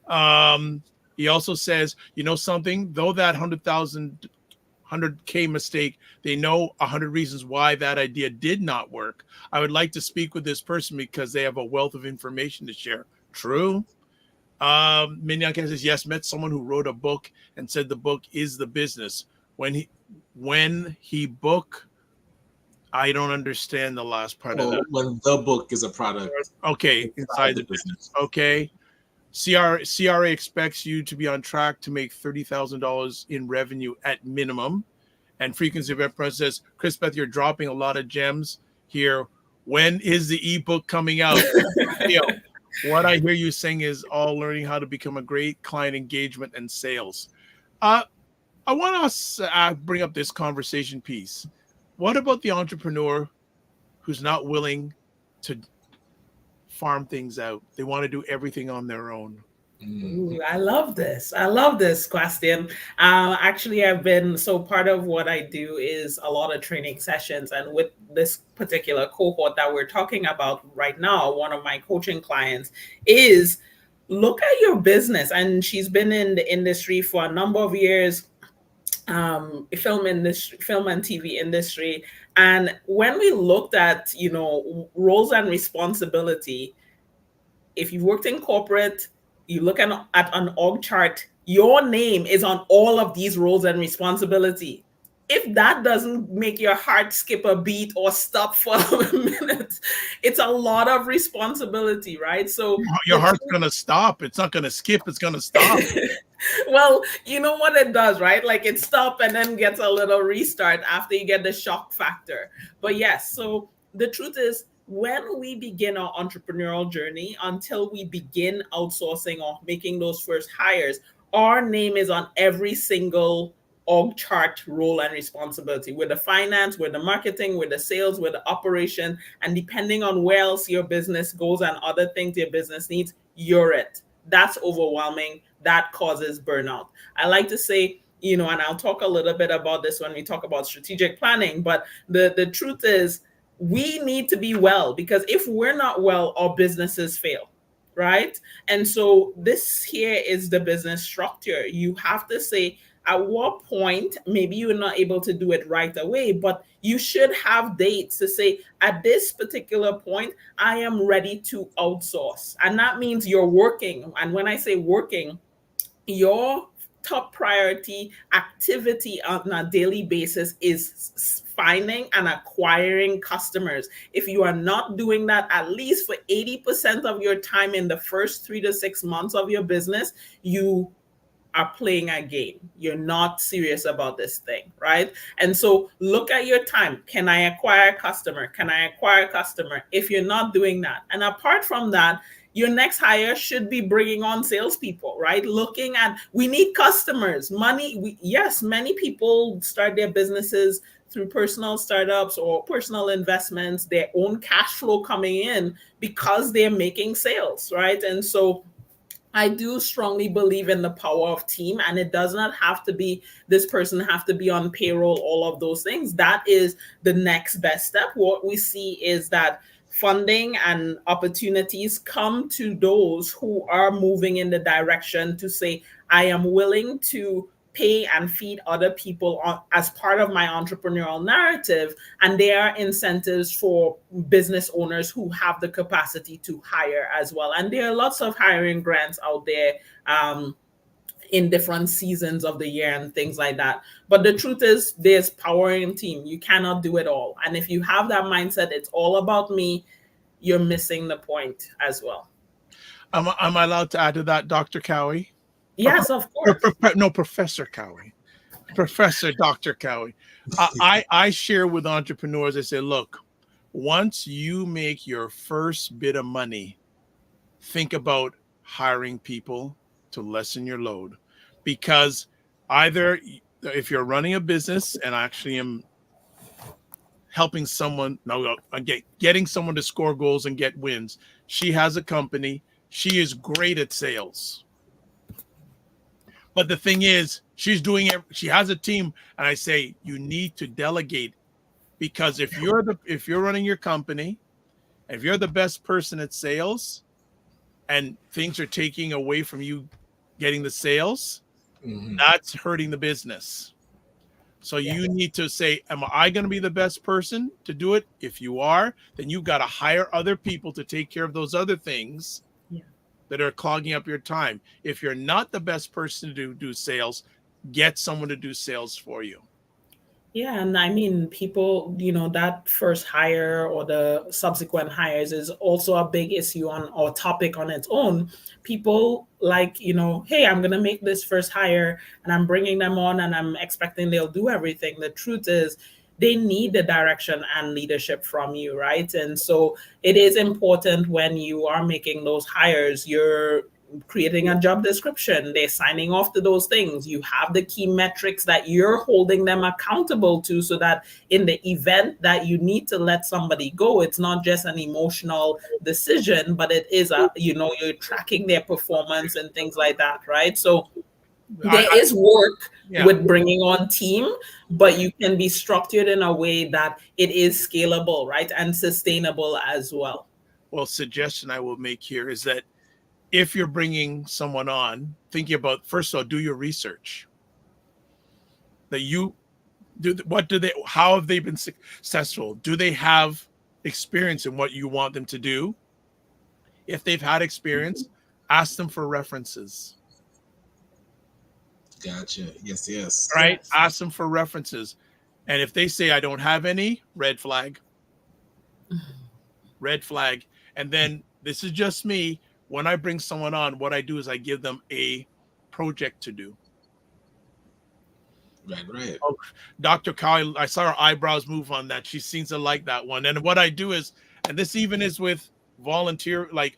S3: that. He also says, you know something, though that 100K mistake, they know 100 reasons why that idea did not work. I would like to speak with this person because they have a wealth of information to share. True. Minyan says, yes, met someone who wrote a book and said the book is the business. When he book, I don't understand the last part of that.
S4: When the book is a product.
S3: Okay, inside the business. Okay. CRA expects you to be on track to make $30,000 in revenue at minimum. And Frequency Event Press says, Chris Beth, you're dropping a lot of gems here. When is the ebook coming out? What I hear you saying is all learning how to become a great client engagement and sales. I want to bring up this conversation piece. What about the entrepreneur who's not willing to farm things out? They want to do everything on their own.
S11: Ooh, I love this question. Actually, part of what I do is a lot of training sessions. And with this particular cohort that we're talking about right now, one of my coaching clients is look at your business. And she's been in the industry for a number of years, film and TV industry. And when we looked at, roles and responsibility, if you've worked in corporate, you look at an org chart, your name is on all of these roles and responsibility. If that doesn't make your heart skip a beat or stop for a minute, it's a lot of responsibility, right? So
S3: your heart's going to stop. It's not going to skip. It's going to stop.
S11: Well, you know what it does, right? Like it stops and then gets a little restart after you get the shock factor. But yes, so the truth is, when we begin our entrepreneurial journey, until we begin outsourcing or making those first hires, our name is on every single org chart, role and responsibility, with the finance, with the marketing, with the sales, with the operation. And depending on where else your business goes and other things your business needs, you're it. That's overwhelming. That causes burnout. I like to say, and I'll talk a little bit about this when we talk about strategic planning, but the truth is, we need to be well, because if we're not well, our businesses fail, right? And so this here is the business structure. You have to say, at what point, maybe you're not able to do it right away, but you should have dates to say, at this particular point, I am ready to outsource. And that means you're working. And when I say working, your top priority activity on a daily basis is finding and acquiring customers. If you are not doing that at least for 80% of your time in the first 3 to 6 months of your business, you are playing a game. You're not serious about this thing, right? And so look at your time. Can I acquire a customer? Can I acquire a customer? If you're not doing that, and apart from that, your next hire should be bringing on salespeople, right? Looking at, we need customers, money. Yes, many people start their businesses through personal startups or personal investments, their own cash flow coming in because they're making sales, right? And so I do strongly believe in the power of team, and it does not have to be this person have to be on payroll, all of those things. That is the next best step. What we see is that funding and opportunities come to those who are moving in the direction to say, I am willing to pay and feed other people as part of my entrepreneurial narrative. And there are incentives for business owners who have the capacity to hire as well. And there are lots of hiring grants out there in different seasons of the year and things like that. But the truth is, there's power in team. You cannot do it all. And if you have that mindset, it's all about me, you're missing the point as well.
S3: Am I allowed to add to that, Dr. Cowie?
S11: Yes, of course.
S3: No, Professor Cowie. Professor Dr. Cowie. I share with entrepreneurs, I say, look, once you make your first bit of money, think about hiring people to lessen your load. Because either if you're running a business, and I actually am helping someone, getting someone to score goals and get wins. She has a company. She is great at sales. But the thing is, she has a team, and I say you need to delegate, because if you're running your company, if you're the best person at sales, and things are taking away from you getting the sales, that's hurting the business. So you need to say, am I going to be the best person to do it? If you are, then you've got to hire other people to take care of those other things that are clogging up your time. If you're not the best person to do sales, get someone to do sales for you.
S11: Yeah, and I mean, people, that first hire or the subsequent hires is also a big issue or topic on its own. People like, hey, I'm going to make this first hire and I'm bringing them on and I'm expecting they'll do everything. The truth is, they need the direction and leadership from you, right? And so it is important when you are making those hires, you're creating a job description, they're signing off to those things. You have the key metrics that you're holding them accountable to, so that in the event that you need to let somebody go, it's not just an emotional decision, but it is you're tracking their performance and things like that, right? So there is work with bringing on team, but you can be structured in a way that it is scalable, right? And sustainable as well.
S3: Well, suggestion I will make here is that if you're bringing someone on, thinking about, first of all, do your research. That you do, how have they been successful? Do they have experience in what you want them to do? If they've had experience, ask them for references.
S4: Gotcha. Yes.
S3: Right?
S11: Yes.
S3: Ask them for references. And if they say, I don't have any, red flag. Red flag. And then, this is just me. When I bring someone on, what I do is I give them a project to do.
S4: Right.
S3: Oh, Dr. Cowie, I saw her eyebrows move on that. She seems to like that one. And what I do is, and this even is with volunteer, like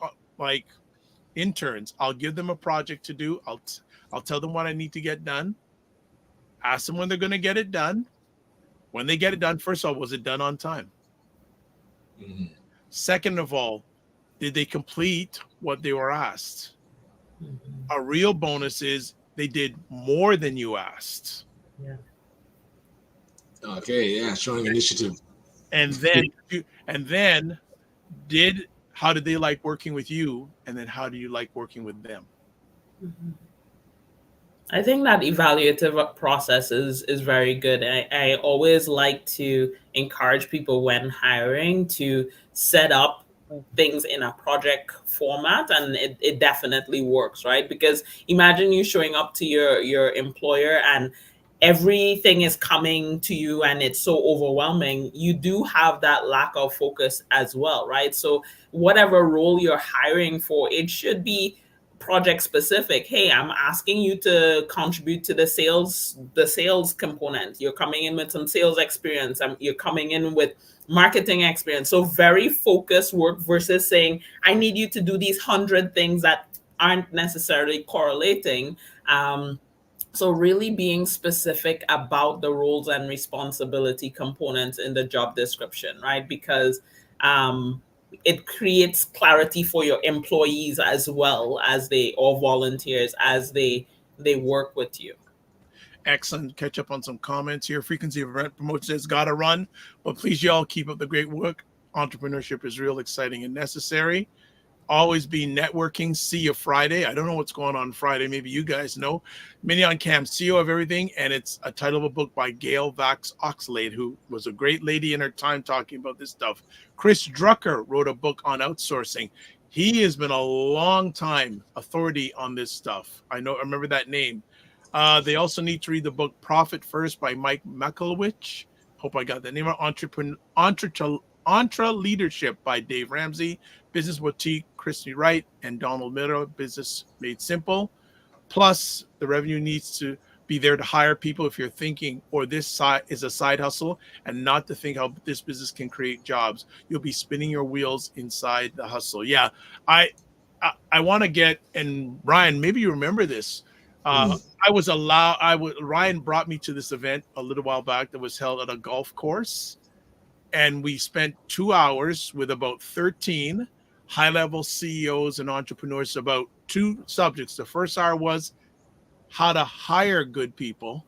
S3: interns, I'll give them a project to do. I'll tell them what I need to get done. Ask them when they're going to get it done. When they get it done, first of all, was it done on time? Second of all, did they complete what they were asked? A real bonus is they did more than you asked.
S11: Yeah.
S4: Okay, yeah, showing initiative.
S3: And then how did they like working with you? And then how do you like working with them?
S11: I think that evaluative process is very good. I always like to encourage people when hiring to set up things in a project format, and it definitely works, right? Because imagine you showing up to your employer and everything is coming to you and it's so overwhelming. You do have that lack of focus as well, right? So whatever role you're hiring for, it should be project specific. Hey, I'm asking you to contribute to the sales component. You're coming in with some sales experience. You're coming in with marketing experience. So very focused work versus saying, I need you to do these 100 things that aren't necessarily correlating. So really being specific about the roles and responsibility components in the job description, right? Because it creates clarity for your employees as well as or volunteers as they work with you.
S3: Excellent. Catch up on some comments here. Frequency of Event Promotion has got to run, but please, y'all, keep up the great work. Entrepreneurship is real exciting and necessary. Always be networking. See you Friday. I don't know what's going on Friday. Maybe you guys know. Mini on Cam, CEO of Everything, and it's a title of a book by Gail Vax Oxlade, who was a great lady in her time talking about this stuff. Chris Drucker wrote a book on outsourcing. He has been a long time authority on this stuff. I remember that name. They also need to read the book Profit First by Mike Makalowicz. Hope I got that name right. Entre Leadership by Dave Ramsey. Business Boutique, Christy Wright, and Donald Miller, Business Made Simple. Plus, the revenue needs to be there to hire people if you're thinking, or this side is a side hustle, and not to think how this business can create jobs. You'll be spinning your wheels inside the hustle. Yeah, I want to get, and Ryan, maybe you remember this. Ryan brought me to this event a little while back that was held at a golf course. And we spent 2 hours with about 13 high-level CEOs and entrepreneurs about two subjects. The first hour was how to hire good people.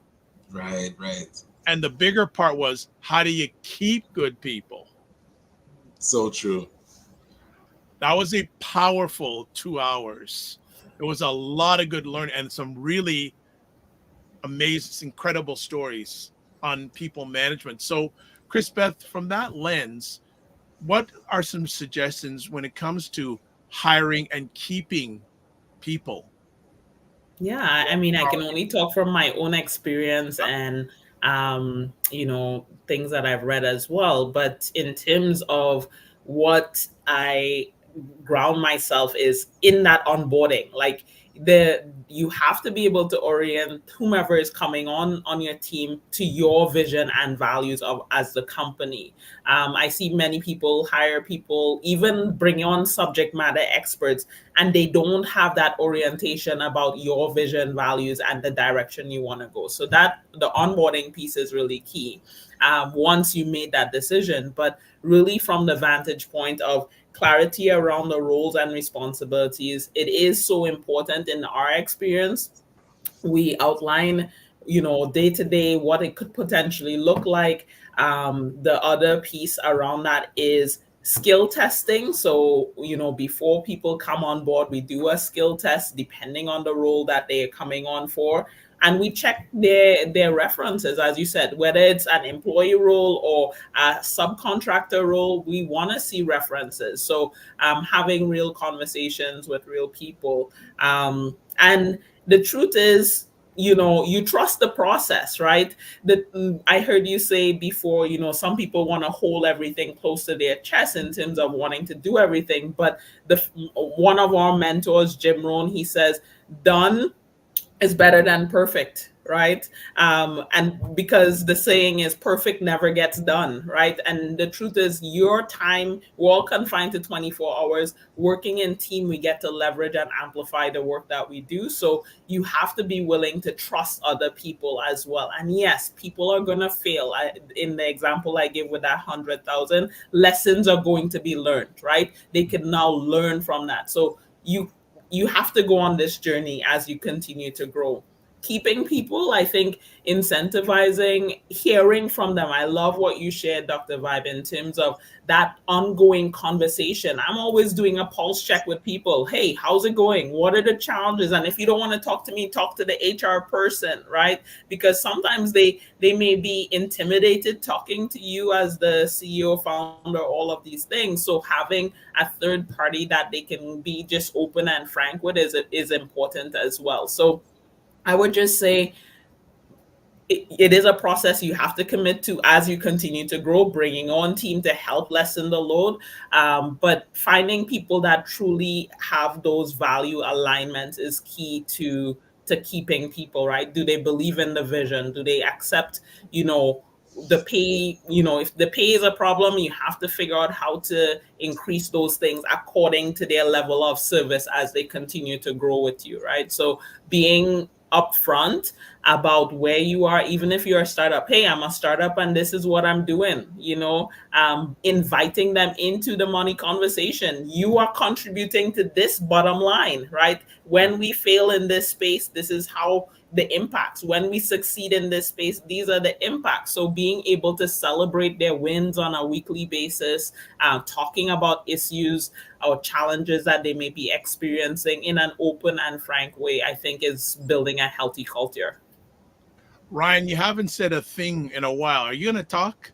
S4: Right.
S3: And the bigger part was, how do you keep good people?
S4: So true.
S3: That was a powerful 2 hours. It was a lot of good learning and some really amazing, incredible stories on people management. So, Chris Beth, from that lens, what are some suggestions when it comes to hiring and keeping people?
S11: Yeah, I mean, I can only talk from my own experience and things that I've read as well. But in terms of what I ground myself is in that onboarding, like you have to be able to orient whomever is coming on your team to your vision and values as the company. I see many people hire people, even bring on subject matter experts, and they don't have that orientation about your vision, values, and the direction you want to go. So that the onboarding piece is really key once you made that decision, but really from the vantage point of clarity around the roles and responsibilities. It is so important in our experience. We outline, day to day what it could potentially look like. The other piece around that is skill testing. So, before people come on board, we do a skill test depending on the role that they're coming on for. And we check their references, as you said, whether it's an employee role or a subcontractor role, we want to see references. So having real conversations with real people. And the truth is, you trust the process, right? I heard you say before, some people want to hold everything close to their chest in terms of wanting to do everything. But one of our mentors, Jim Rohn, he says, done is better than perfect, right? And because the saying is perfect never gets done, right? And the truth is your time, we're all confined to 24 hours. Working in team, we get to leverage and amplify the work that we do. So you have to be willing to trust other people as well. And yes, people are going to fail. In the example I gave with that 100,000, lessons are going to be learned, right? They can now learn from that. So you have to go on this journey as you continue to grow. keeping people, I think incentivizing, hearing from them. I love what you shared, Dr. Vibe, in terms of that ongoing conversation. I'm always doing a pulse check with people. Hey, how's it going? What are the challenges? And if you don't want to talk to me, talk to the HR person, right? Because sometimes they may be intimidated talking to you as the CEO, founder, all of these things. So having a third party that they can be just open and frank with is important as well. So I would just say it is a process you have to commit to as you continue to grow, bringing on team to help lessen the load. But finding people that truly have those value alignments is key to keeping people, right? Do they believe in the vision? Do they accept, the pay? If the pay is a problem, you have to figure out how to increase those things according to their level of service as they continue to grow with you, right? So being upfront about where you are, even if you're a startup. Hey, I'm a startup and this is what I'm doing, inviting them into the money conversation. You are contributing to this bottom line, right? When we fail in this space, this is how the impacts. When we succeed in this space, these are the impacts. So being able to celebrate their wins on a weekly basis, talking about issues or challenges that they may be experiencing in an open and frank way, I think is building a healthy culture.
S3: Ryan, you haven't said a thing in a while. Are you going to talk?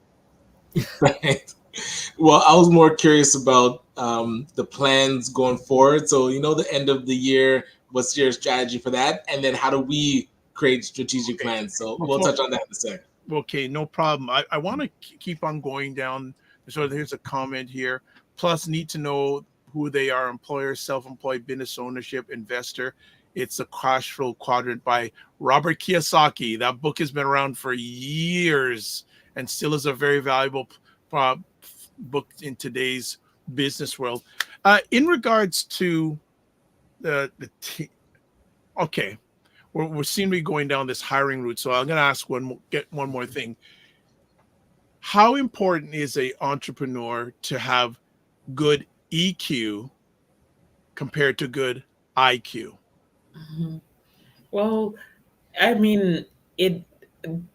S4: Right. Well, I was more curious about the plans going forward. So, the end of the year, what's your strategy for that? And then how do we create strategic plans? So we'll touch on that in a second.
S3: Okay, no problem. I want to keep on going down. So here's a comment here. Plus, need to know who they are: employer, self-employed, business ownership, investor. It's a cash flow quadrant by Robert Kiyosaki. That book has been around for years and still is a very valuable book in today's business world. In regards to okay, we're seem to be going down this hiring route. So I'm going to ask one more thing. How important is an entrepreneur to have good EQ compared to good IQ?
S11: Mm-hmm. Well, I mean,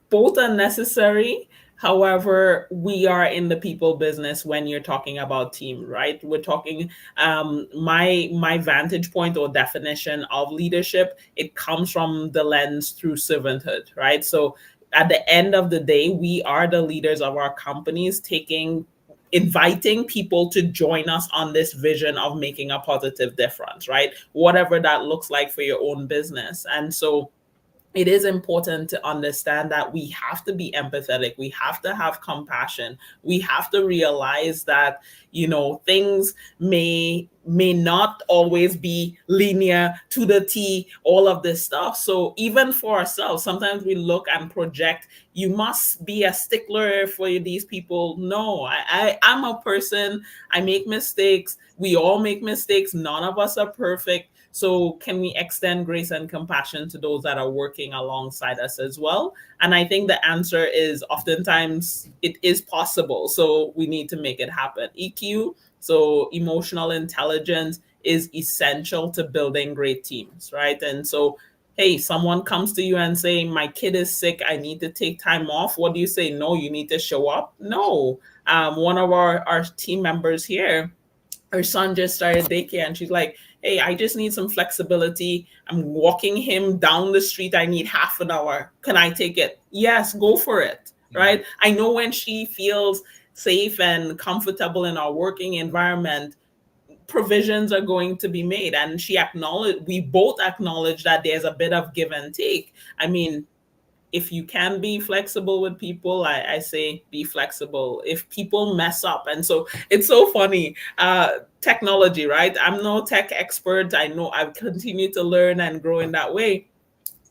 S11: both are necessary. However, we are in the people business when you're talking about team, right? We're talking my vantage point or definition of leadership, it comes from the lens through servanthood, right? So at the end of the day, we are the leaders of our companies, inviting people to join us on this vision of making a positive difference, right? Whatever that looks like for your own business. And so it is important to understand that we have to be empathetic. We have to have compassion. We have to realize that, things may not always be linear to the T, all of this stuff. So even for ourselves, sometimes we look and project, you must be a stickler for these people. No, I'm a person. I make mistakes. We all make mistakes. None of us are perfect. So can we extend grace and compassion to those that are working alongside us as well? And I think the answer is oftentimes it is possible. So we need to make it happen. EQ, so emotional intelligence, is essential to building great teams, right? And so, hey, someone comes to you and say, my kid is sick, I need to take time off. What do you say? No, you need to show up? No. One of our team members here, her son just started daycare and she's like, hey, I just need some flexibility. I'm walking him down the street. I need half an hour. Can I take it? Yes, go for it. Right? I know when she feels safe and comfortable in our working environment, provisions are going to be made. And we both acknowledge that there's a bit of give and take. I mean, if you can be flexible with people, I say be flexible. If people mess up, and so it's so funny, technology, right? I'm no tech expert. I know I've continued to learn and grow in that way.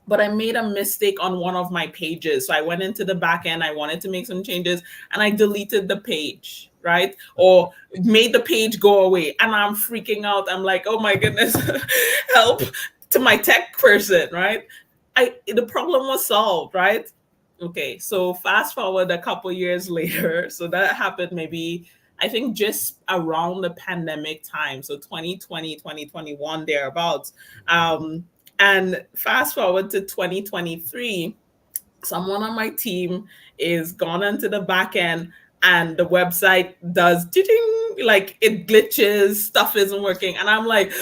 S11: But I made a mistake on one of my pages. So I went into the back end, I wanted to make some changes, and I deleted the page, right? Or made the page go away. And I'm freaking out. I'm like, oh my goodness, help to my tech person, right? The problem was solved, right? Okay, so fast forward a couple years later. So that happened maybe, I think, just around the pandemic time. So 2020, 2021, thereabouts. And fast forward to 2023, someone on my team is gone into the back end and the website does ding, like it glitches, stuff isn't working. And I'm like,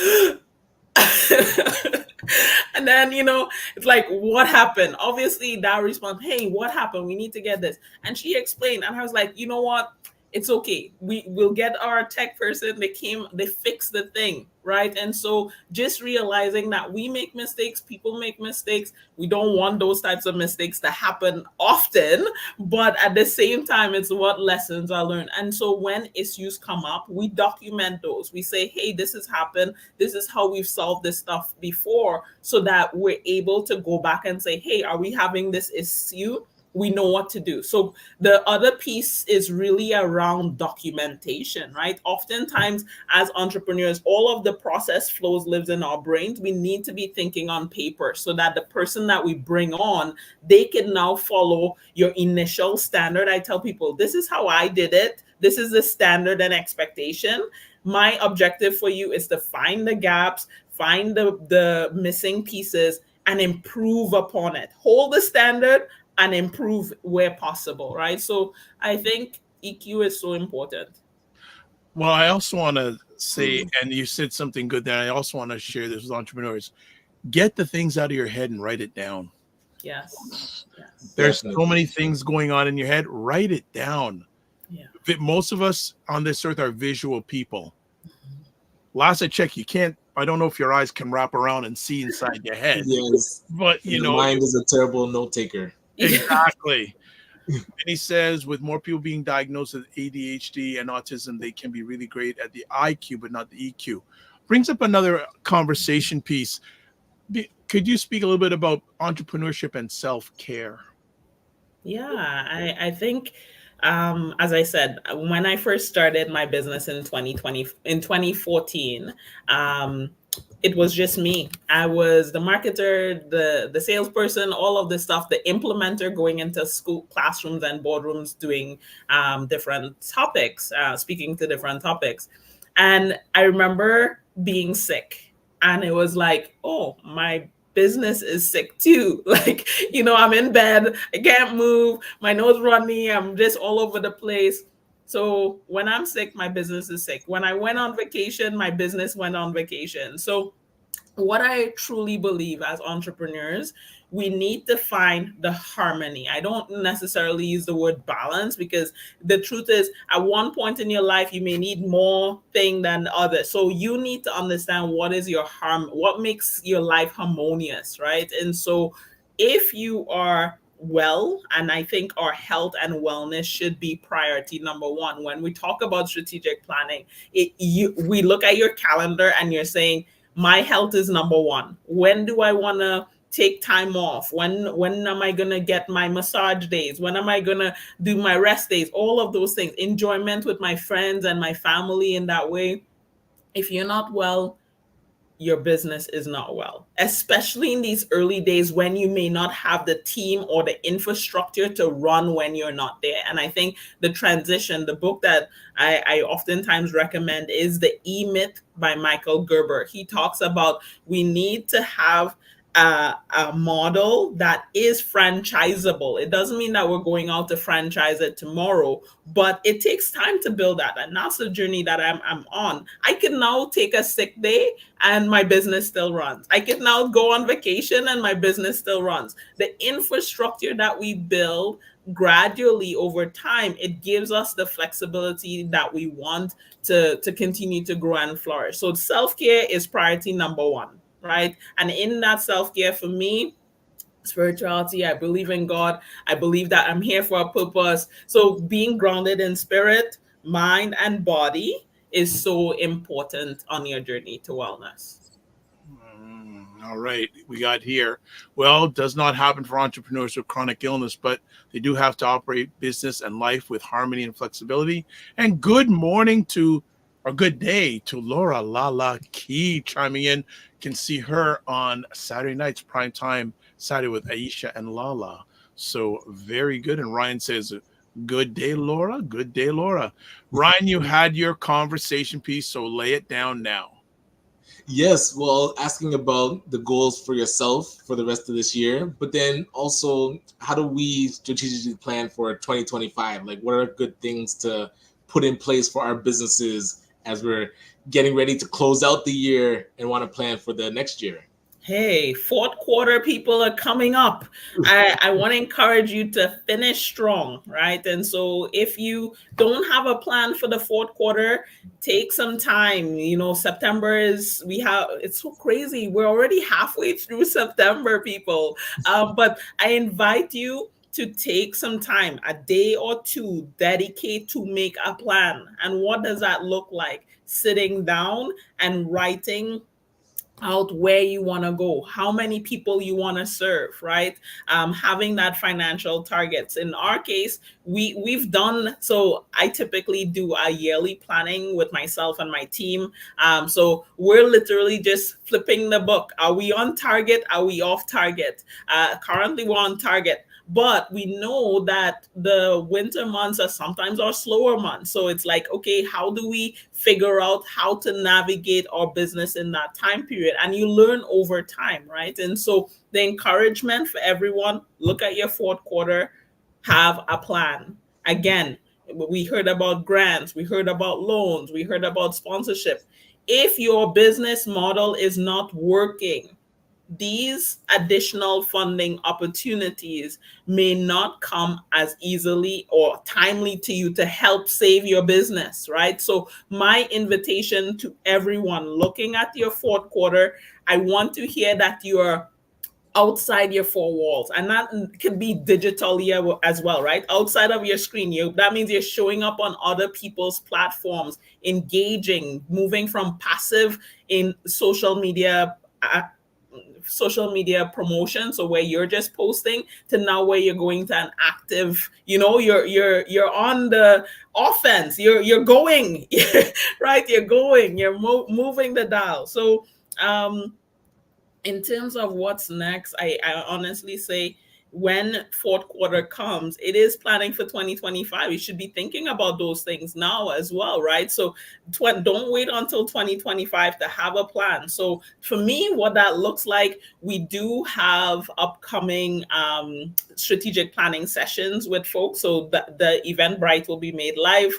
S11: and then, it's like, what happened? Obviously, that response, hey, what happened? We need to get this. And she explained, and I was like, you know what? It's okay. We'll get our tech person. They fixed the thing, right? And so just realizing that we make mistakes, people make mistakes. We don't want those types of mistakes to happen often, but at the same time, it's what lessons are learned. And so when issues come up, we document those. We say, hey, this has happened. This is how we've solved this stuff before, so that we're able to go back and say, hey, are we having this issue? We know what to do. So the other piece is really around documentation, right? Oftentimes as entrepreneurs, all of the process flows lives in our brains. We need to be thinking on paper so that the person that we bring on, they can now follow your initial standard. I tell people, this is how I did it. This is the standard and expectation. My objective for you is to find the gaps, find the missing pieces, and improve upon it. Hold the standard and improve where possible, right? So I think EQ is so important.
S3: Well, I also want to say, and you said something good there, I also want to share this with entrepreneurs. Get the things out of your head and write it down.
S11: Yes.
S3: There's so many things going on in your head. Write it down.
S11: Yeah.
S3: Most of us on this earth are visual people. Last I checked, you can't, I don't know if your eyes can wrap around and see inside your head.
S4: Yes.
S3: But
S4: your mind is a terrible note taker.
S3: Exactly. And he says with more people being diagnosed with ADHD and autism, they can be really great at the IQ, but not the EQ. Brings up another conversation piece. Could you speak a little bit about entrepreneurship and self-care?
S11: Yeah, I think, as I said, when I first started my business in 2014, it was just me. I was the marketer, the salesperson, all of this stuff, the implementer, going into school classrooms and boardrooms, doing different topics, speaking to different topics. And I remember being sick, and it was like, oh, my business is sick too. Like, I'm in bed, I can't move, my nose runny, I'm just all over the place. So when I'm sick, my business is sick. When I went on vacation, my business went on vacation. So what I truly believe as entrepreneurs, we need to find the harmony. I don't necessarily use the word balance, because the truth is, at one point in your life, you may need more thing than others. So you need to understand what is your what makes your life harmonious, right? And so if you are well, and I think our health and wellness should be priority number one. When we talk about strategic planning, we look at your calendar and you're saying, my health is number one. When do I want to take time off? When am I going to get my massage days? When am I going to do my rest days? All of those things, enjoyment with my friends and my family in that way. If you're not well, your business is not well, especially in these early days when you may not have the team or the infrastructure to run when you're not there. And I think the transition, the book that I oftentimes recommend is The E-Myth by Michael Gerber. He talks about we need to have a model that is franchisable. It doesn't mean that we're going out to franchise it tomorrow, but it takes time to build that. And that's the journey that I'm on. I can now take a sick day and my business still runs. I can now go on vacation and my business still runs. The infrastructure that we build gradually over time, it gives us the flexibility that we want to continue to grow and flourish. So self-care is priority number one. Right. And in that self-care, for me, spirituality, I believe in God. I believe that I'm here for a purpose. So being grounded in spirit, mind, and body is so important on your journey to wellness.
S3: All right, we got here. Well, it does not happen for entrepreneurs with chronic illness, but they do have to operate business and life with harmony and flexibility. And good morning to, or good day to Laura Lala Key chiming in. Can see her on Saturday nights, prime time Saturday with Aisha and Lala. So very good. And Ryan says, good day, Laura. Good day, Laura. Ryan, you had your conversation piece, so lay it down now.
S4: Yes, well, asking about the goals for yourself for the rest of this year, but then also how do we strategically plan for 2025? Like, what are good things to put in place for our businesses as we're getting ready to close out the year and want to plan for the next year?
S11: Hey, fourth quarter people are coming up. I want to encourage you to finish strong, right? And so if you don't have a plan for the fourth quarter, take some time. You know, September is, it's so crazy. We're already halfway through September, people. But I invite you to take some time, a day or two, dedicate to make a plan. And what does that look like? Sitting down and writing out where you want to go, how many people you want to serve, right? Having that financial targets. In our case, we've done so. I typically do a yearly planning with myself and my team. So we're literally just flipping the book. Are we on target? Are we off target? Currently, we're on target. But we know that the winter months are sometimes our slower months. So it's like, okay, how do we figure out how to navigate our business in that time period? And you learn over time, right? And so the encouragement for everyone, look at your fourth quarter, have a plan. Again, we heard about grants, we heard about loans, we heard about sponsorship. If your business model is not working, these additional funding opportunities may not come as easily or timely to you to help save your business, right? So my invitation to everyone looking at your fourth quarter, I want to hear that you're outside your four walls, and that could be digitally as well, right? Outside of your screen, that means you're showing up on other people's platforms, engaging, moving from passive in social media promotion, so where you're just posting, to now where you're going to an active, you're on the offense, you're going right, you're moving the dial. So in terms of what's next, I honestly say when fourth quarter comes, it is planning for 2025. You should be thinking about those things now as well, right? So don't wait until 2025 to have a plan. So for me, what that looks like, we do have upcoming strategic planning sessions with folks. So the Eventbrite will be made live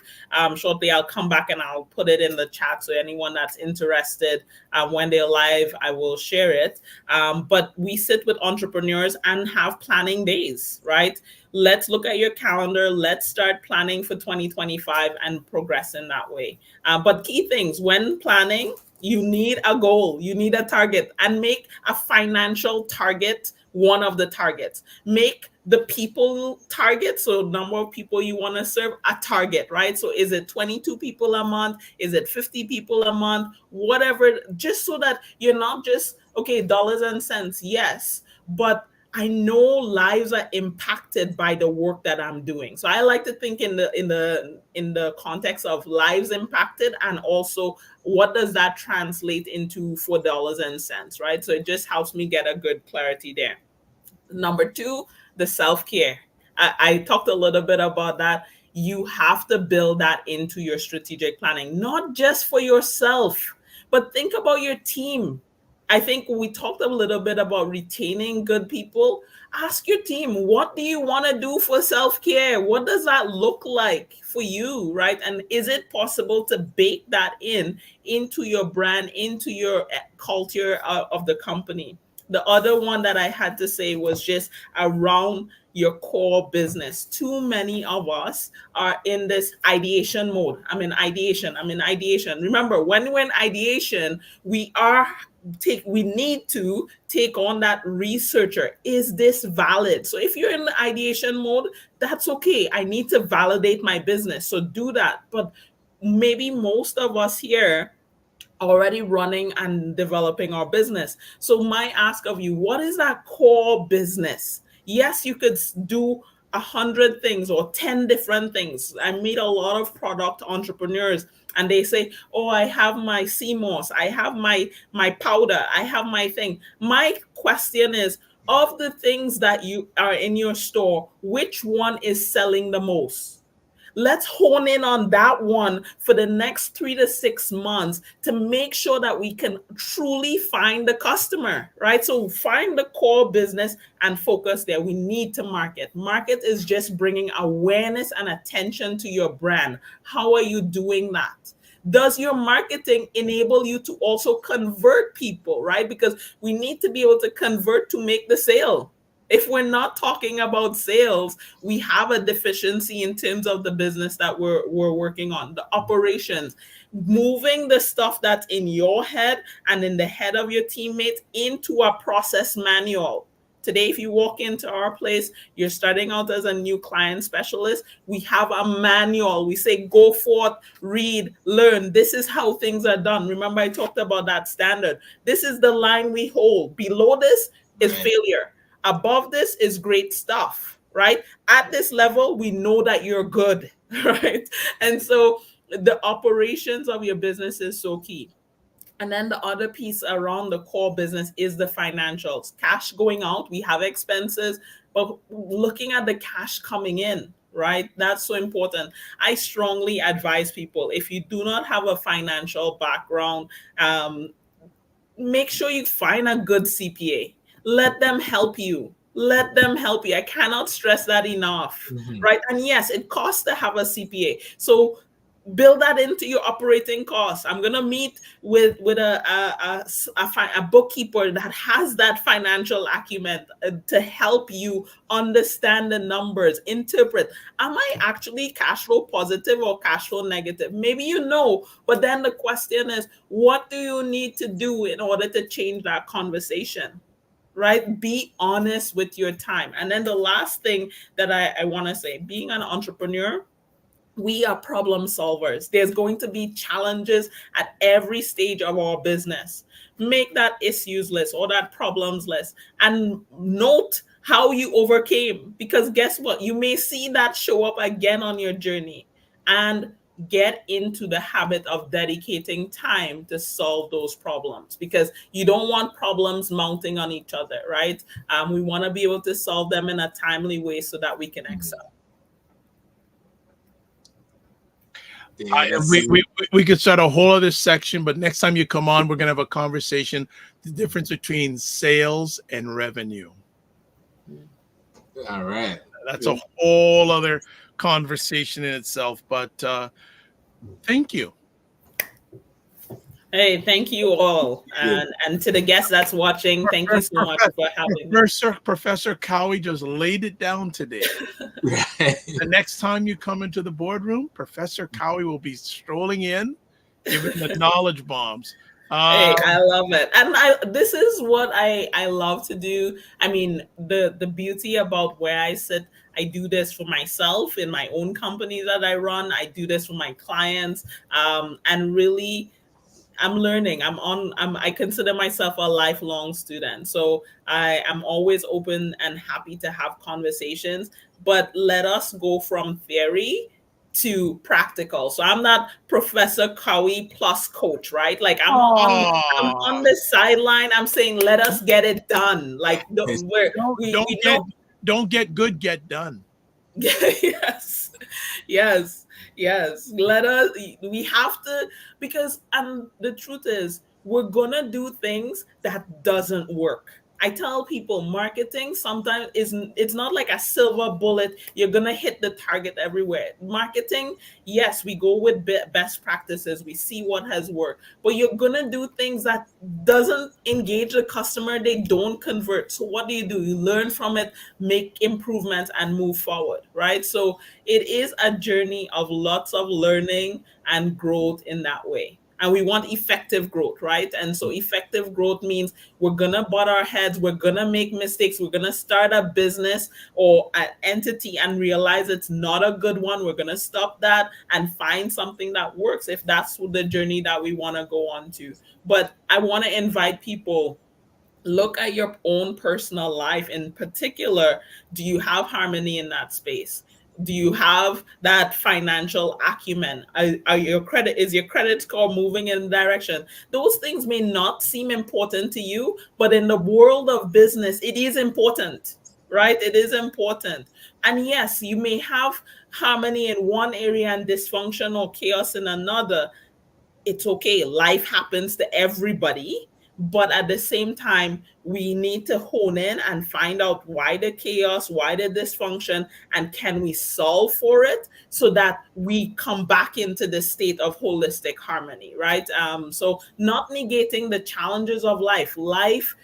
S11: shortly. I'll come back and I'll put it in the chat. So anyone that's interested, when they're live, I will share it. But we sit with entrepreneurs and have planning days, right? Let's look at your calendar. Let's start planning for 2025 and progress in that way. But key things when planning, you need a goal, you need a target, and make a financial target one of the targets. Make the people target, so number of people you want to serve, a target, right? So is it 22 people a month? Is it 50 people a month? Whatever, just so that you're not just, okay, dollars and cents, yes, but I know lives are impacted by the work that I'm doing. So I like to think in the context of lives impacted, and also what does that translate into for dollars and cents, right? So it just helps me get a good clarity there. Number two, the self-care. I talked a little bit about that. You have to build that into your strategic planning, not just for yourself, but think about your team. I think we talked a little bit about retaining good people. Ask your team, what do you want to do for self-care? What does that look like for you, right? And is it possible to bake that into your brand, into your culture of the company? The other one that I had to say was just around your core business. Too many of us are in this ideation mode. I'm in ideation. Remember, when we're in ideation, we need to take on that researcher. Is this valid? So if you're in the ideation mode, that's okay. I need to validate my business. So do that. But maybe most of us here already running and developing our business. So my ask of you, what is that core business? Yes, you could do 100 things or 10 different things. I meet a lot of product entrepreneurs and they say, oh, I have my CMOS, I have my powder, I have my thing. My question is, of the things that you are in your store, which one is selling the most? Let's hone in on that one for the next 3 to 6 months to make sure that we can truly find the customer, right? So find the core business and focus there. We need to market. Market is just bringing awareness and attention to your brand. How are you doing that? Does your marketing enable you to also convert people, right? Because we need to be able to convert to make the sale. If we're not talking about sales, we have a deficiency in terms of the business that we're working on, the operations, moving the stuff that's in your head and in the head of your teammates into a process manual. Today, if you walk into our place, you're starting out as a new client specialist, we have a manual. We say, go forth, read, learn. This is how things are done. Remember, I talked about that standard. This is the line we hold. Below this is failure. Above this is great stuff, right? At this level, we know that you're good, right? And so the operations of your business is so key. And then the other piece around the core business is the financials. Cash going out, we have expenses, but looking at the cash coming in, right? That's so important. I strongly advise people, if you do not have a financial background, make sure you find a good CPA. Let them help you. Let them help you. I cannot stress that enough, right? And yes, it costs to have a CPA. So build that into your operating costs. I'm going to meet with a bookkeeper that has that financial acumen to help you understand the numbers, interpret. Am I actually cash flow positive or cash flow negative? Maybe you know, but then the question is, what do you need to do in order to change that conversation? Right? Be honest with your time. And then the last thing that I want to say, being an entrepreneur, we are problem solvers. There's going to be challenges at every stage of our business. Make that issues list or that problems list and note how you overcame, because guess what? You may see that show up again on your journey, and get into the habit of dedicating time to solve those problems, because you don't want problems mounting on each other, right? We want to be able to solve them in a timely way so that we can excel.
S3: We could start a whole other section, but next time you come on, we're going to have a conversation, the difference between sales and revenue.
S4: All right.
S3: That's a whole other conversation in itself, but thank you.
S11: Hey, thank you all. And to the guests that's watching, thank you so much for having me.
S3: Professor Cowie just laid it down today. The next time you come into the boardroom, Professor Cowie will be strolling in, giving the knowledge bombs.
S11: Hey, I love it. And this is what I love to do. I mean, the beauty about where I sit, I do this for myself in my own company that I run. I do this for my clients. And really, I'm learning. I consider myself a lifelong student. So I am always open and happy to have conversations, but let us go from theory to practical. So I'm not Professor Cowie plus coach, right? Like I'm on the sideline. I'm saying, let us get it done. Like
S3: don't get good, get done.
S11: Yes. We have to, because the truth is, we're gonna do things that doesn't work. I tell people marketing sometimes it's not like a silver bullet. You're gonna hit the target everywhere. Marketing, yes, we go with best practices. We see what has worked, but you're gonna do things that doesn't engage the customer. They don't convert. So what do? You learn from it, make improvements, and move forward, right? So it is a journey of lots of learning and growth in that way. And we want effective growth, right? And so effective growth means we're going to butt our heads. We're going to make mistakes. We're going to start a business or an entity and realize it's not a good one. We're going to stop that and find something that works if that's the journey that we want to go on to. But I want to invite people, look at your own personal life. In particular, do you have harmony in that space? Do you have that financial acumen? Is your credit score moving in the direction? Those things may not seem important to you, but in the world of business, it is important, right? It is important. And yes, you may have harmony in one area and dysfunction or chaos in another. It's okay. Life happens to everybody. But at the same time, we need to hone in and find out why the chaos, why the dysfunction, and can we solve for it so that we come back into the state of holistic harmony, right? So not negating the challenges of life. Life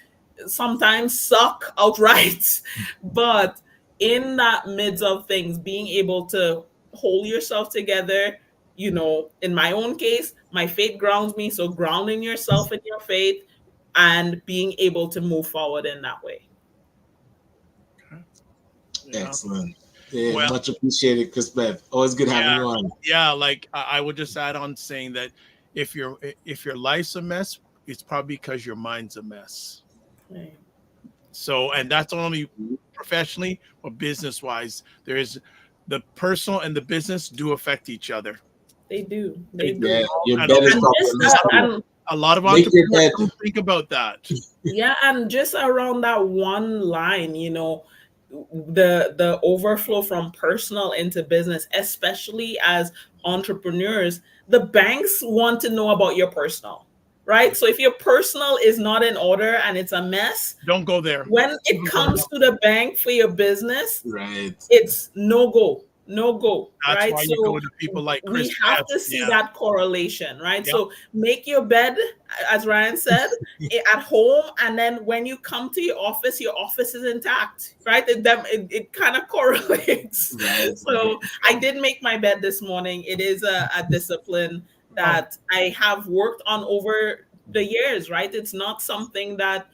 S11: sometimes suck outright, but in that midst of things, being able to hold yourself together, in my own case, my faith grounds me. So grounding yourself in your faith and being able to move forward in that way.
S4: Excellent. Yeah, much appreciated, Chris Beth. Always good having you on.
S3: Yeah, like I would just add on saying that if your life's a mess, it's probably because your mind's a mess.
S11: Right.
S3: So, and that's only professionally or business wise. There is the personal and the business do affect each other.
S11: They do. They do.
S4: Yeah, your bed is probably
S3: a lot of entrepreneurs don't think about that.
S11: Yeah, and just around that one line, the overflow from personal into business, especially as entrepreneurs, the banks want to know about your personal, right? So if your personal is not in order and it's a mess,
S3: don't go there.
S11: When it comes to the bank for your business,
S4: right,
S11: it's no go.
S3: That's
S11: right?
S3: why
S11: So
S3: you go to people like Chris.
S11: We have to see that correlation, right? Yep. So make your bed, as Ryan said, at home, and then when you come to your office is intact, right? It kind of correlates. Right. So I did make my bed this morning. It is a discipline that I have worked on over the years, right? It's not something that,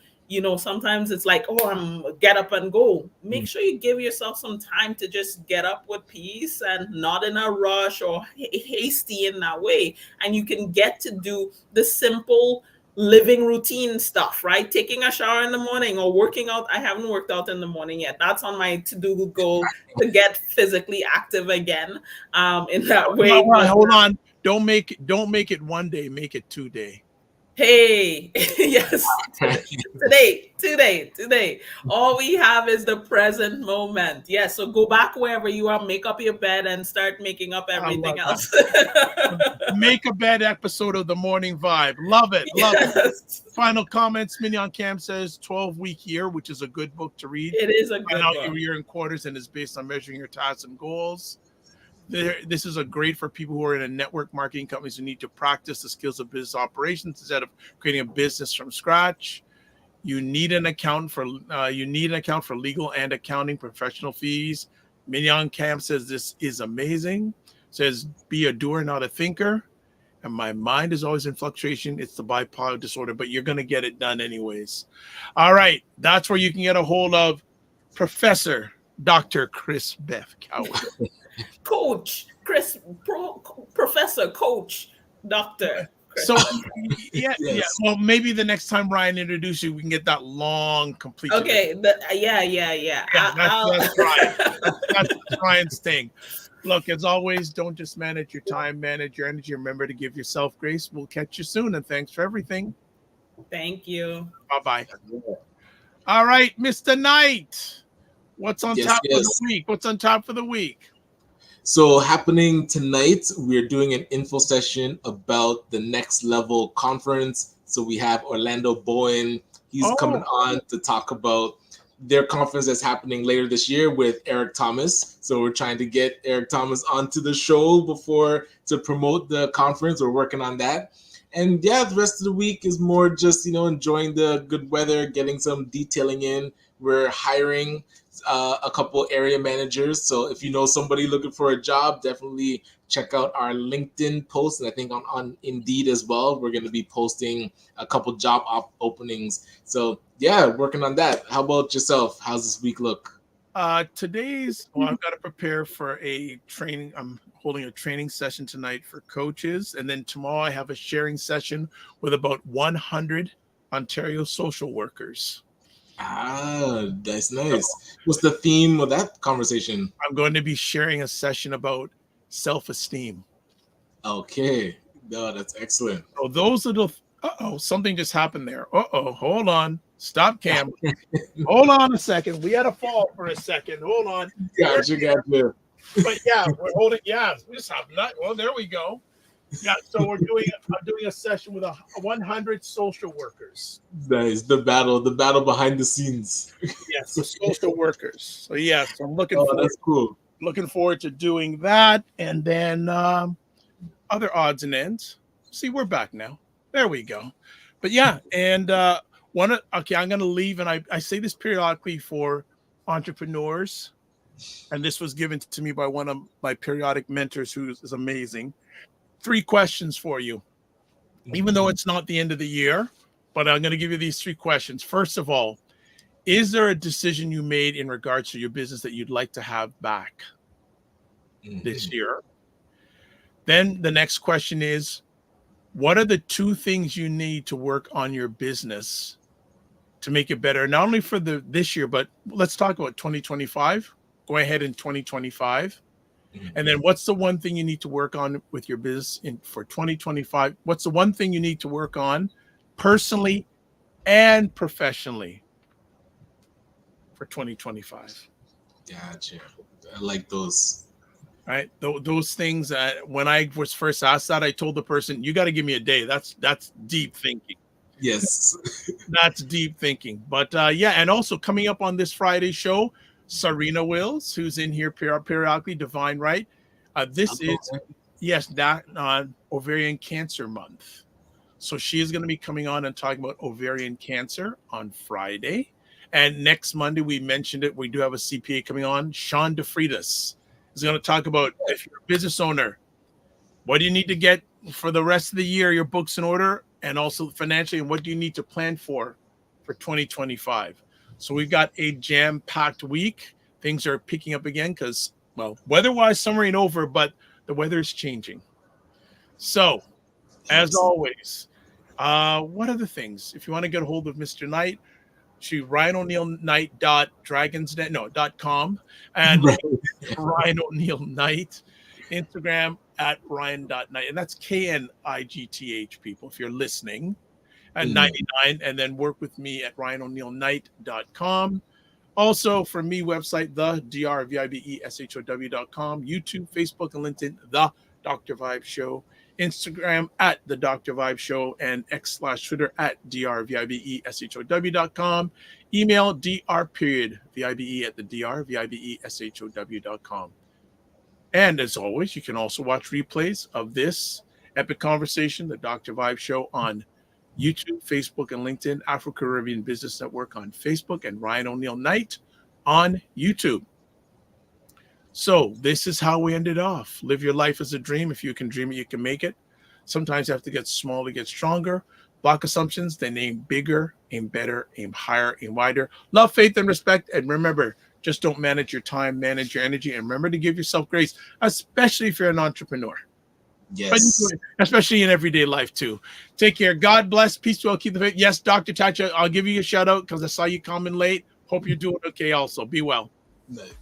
S11: sometimes it's like, I'm get up and go. Make sure you give yourself some time to just get up with peace and not in a rush or hasty in that way. And you can get to do the simple living routine stuff, right? Taking a shower in the morning or working out. I haven't worked out in the morning yet. That's on my to-do goal to get physically active again. In that way.
S3: Hold on. Don't make it one day, make it 2 day.
S11: Hey, yes, today. All we have is the present moment. Yes, so go back wherever you are, make up your bed and start making up everything else.
S3: Make a bed episode of the Morning Vibe. Love it. Final comments. Mignon Cam says 12-week year, which is a good book to read.
S11: It is a good book.
S3: Your year in quarters and is based on measuring your tasks and goals. This is a great for people who are in a network marketing companies who need to practice the skills of business operations instead of creating a business from scratch. You need an account for legal and accounting professional fees. Mignon Cam says this is amazing. Says be a doer, not a thinker. And my mind is always in fluctuation. It's the bipolar disorder, but you're going to get it done anyways. All right, that's where you can get a hold of Professor Dr. Chris Beth Cowie.
S11: Coach Chris, Professor, Coach, Doctor. Chris.
S3: So, yeah. Well, maybe the next time Ryan introduces you, we can get that long, complete.
S11: Okay. Yeah.
S3: That's Ryan. That's Ryan's thing. Look, as always, don't just manage your time, manage your energy. Remember to give yourself grace. We'll catch you soon, and thanks for everything.
S11: Thank you.
S3: Bye-bye. All right, Mr. Knight. What's on top for the week? What's on top for the week?
S4: So happening tonight, we're doing an info session about the Next Level conference. So we have Orlando Bowen. He's coming on to talk about their conference that's happening later this year with Eric Thomas. So we're trying to get Eric Thomas onto the show to promote the conference. We're working on that. And the rest of the week is more just, enjoying the good weather, getting some detailing in. We're hiring a couple area managers. So if you know somebody looking for a job, definitely check out our LinkedIn post. And I think on Indeed as well, we're going to be posting a couple job openings. So working on that. How about yourself? How's this week look?
S3: I've got to prepare for a training. I'm holding a training session tonight for coaches. And then tomorrow I have a sharing session with about 100 Ontario social workers.
S4: That's nice. What's the theme of that conversation?
S3: I'm going to be sharing a session about self-esteem.
S4: Okay. No, that's excellent.
S3: So those are the something just happened there. Hold on. Stop, Cam. Hold on a second. We had a fall for a second. Hold on.
S4: Gotcha.
S3: But yeah, we're holding. Yeah, we just have not. Well, there we go. Yeah, so I'm doing a session with 100 social workers.
S4: Nice. The battle behind the scenes.
S3: Yes, the social workers. So yes, I'm looking
S4: that's cool.
S3: Looking forward to doing that, and then other odds and ends. See, we're back now. There we go. But yeah, and okay, I'm gonna leave, and I say this periodically for entrepreneurs, and this was given to me by one of my periodic mentors who is amazing. 3 questions for you, even though it's not the end of the year, but I'm going to give you these 3 questions. First of all, is there a decision you made in regards to your business that you'd like to have back this year? Then the next question is, what are the 2 things you need to work on your business to make it better, not only for this year, but let's talk about 2025. Go ahead in 2025. And then what's the one thing you need to work on with your business for 2025? What's the one thing you need to work on personally and professionally for 2025?
S4: Gotcha. I like those.
S3: Right. Those things that when I was first asked that, I told the person, you got to give me a day. That's deep thinking.
S4: Yes.
S3: That's deep thinking. But yeah, and also coming up on this Friday show, Serena Wills, who's in here periodically, Divine Right. This is, yes, that ovarian cancer month. So she is going to be coming on and talking about ovarian cancer on Friday. And next Monday, we mentioned it, we do have a CPA coming on. Sean DeFreitas is going to talk about, if you're a business owner, what do you need to get for the rest of the year, your books in order, and also financially, and what do you need to plan for 2025? So we've got a jam-packed week. Things are picking up again because, well, weather-wise, summer ain't over, but the weather is changing. So, as always, what other things? If you want to get a hold of Mr. Knight, to RyanOneilKnight.com and Ryan Oneil Knight, Instagram at Ryan.Knight. And that's KNIGTH, people, if you're listening. At 99, and then work with me at RyanOneilKnight.com. Also, for me, website, the drvibeshow.com, YouTube, Facebook, and LinkedIn, The Dr. Vibe Show, Instagram at The Dr. Vibe Show, and X/Twitter at drvibeshow.com. Email dr.vibe at the drvibeshow.com. And as always, you can also watch replays of this epic conversation, The Dr. Vibe Show, on YouTube, Facebook, and LinkedIn, Afro Caribbean Business Network on Facebook, and Ryan Oneil Knight on YouTube. So this is how we ended off. Live your life as a dream. If you can dream it, you can make it. Sometimes you have to get small to get stronger. Block assumptions, then aim bigger, aim better, aim higher, aim wider. Love, faith, and respect. And remember, just don't manage your time, manage your energy. And remember to give yourself grace, especially if you're an entrepreneur.
S4: Yes.
S3: Especially in everyday life, too. Take care. God bless. Peace well. Keep the faith. Yes, Dr. Tacha, I'll give you a shout out because I saw you coming late. Hope you're doing okay also. Be well.
S4: Nice.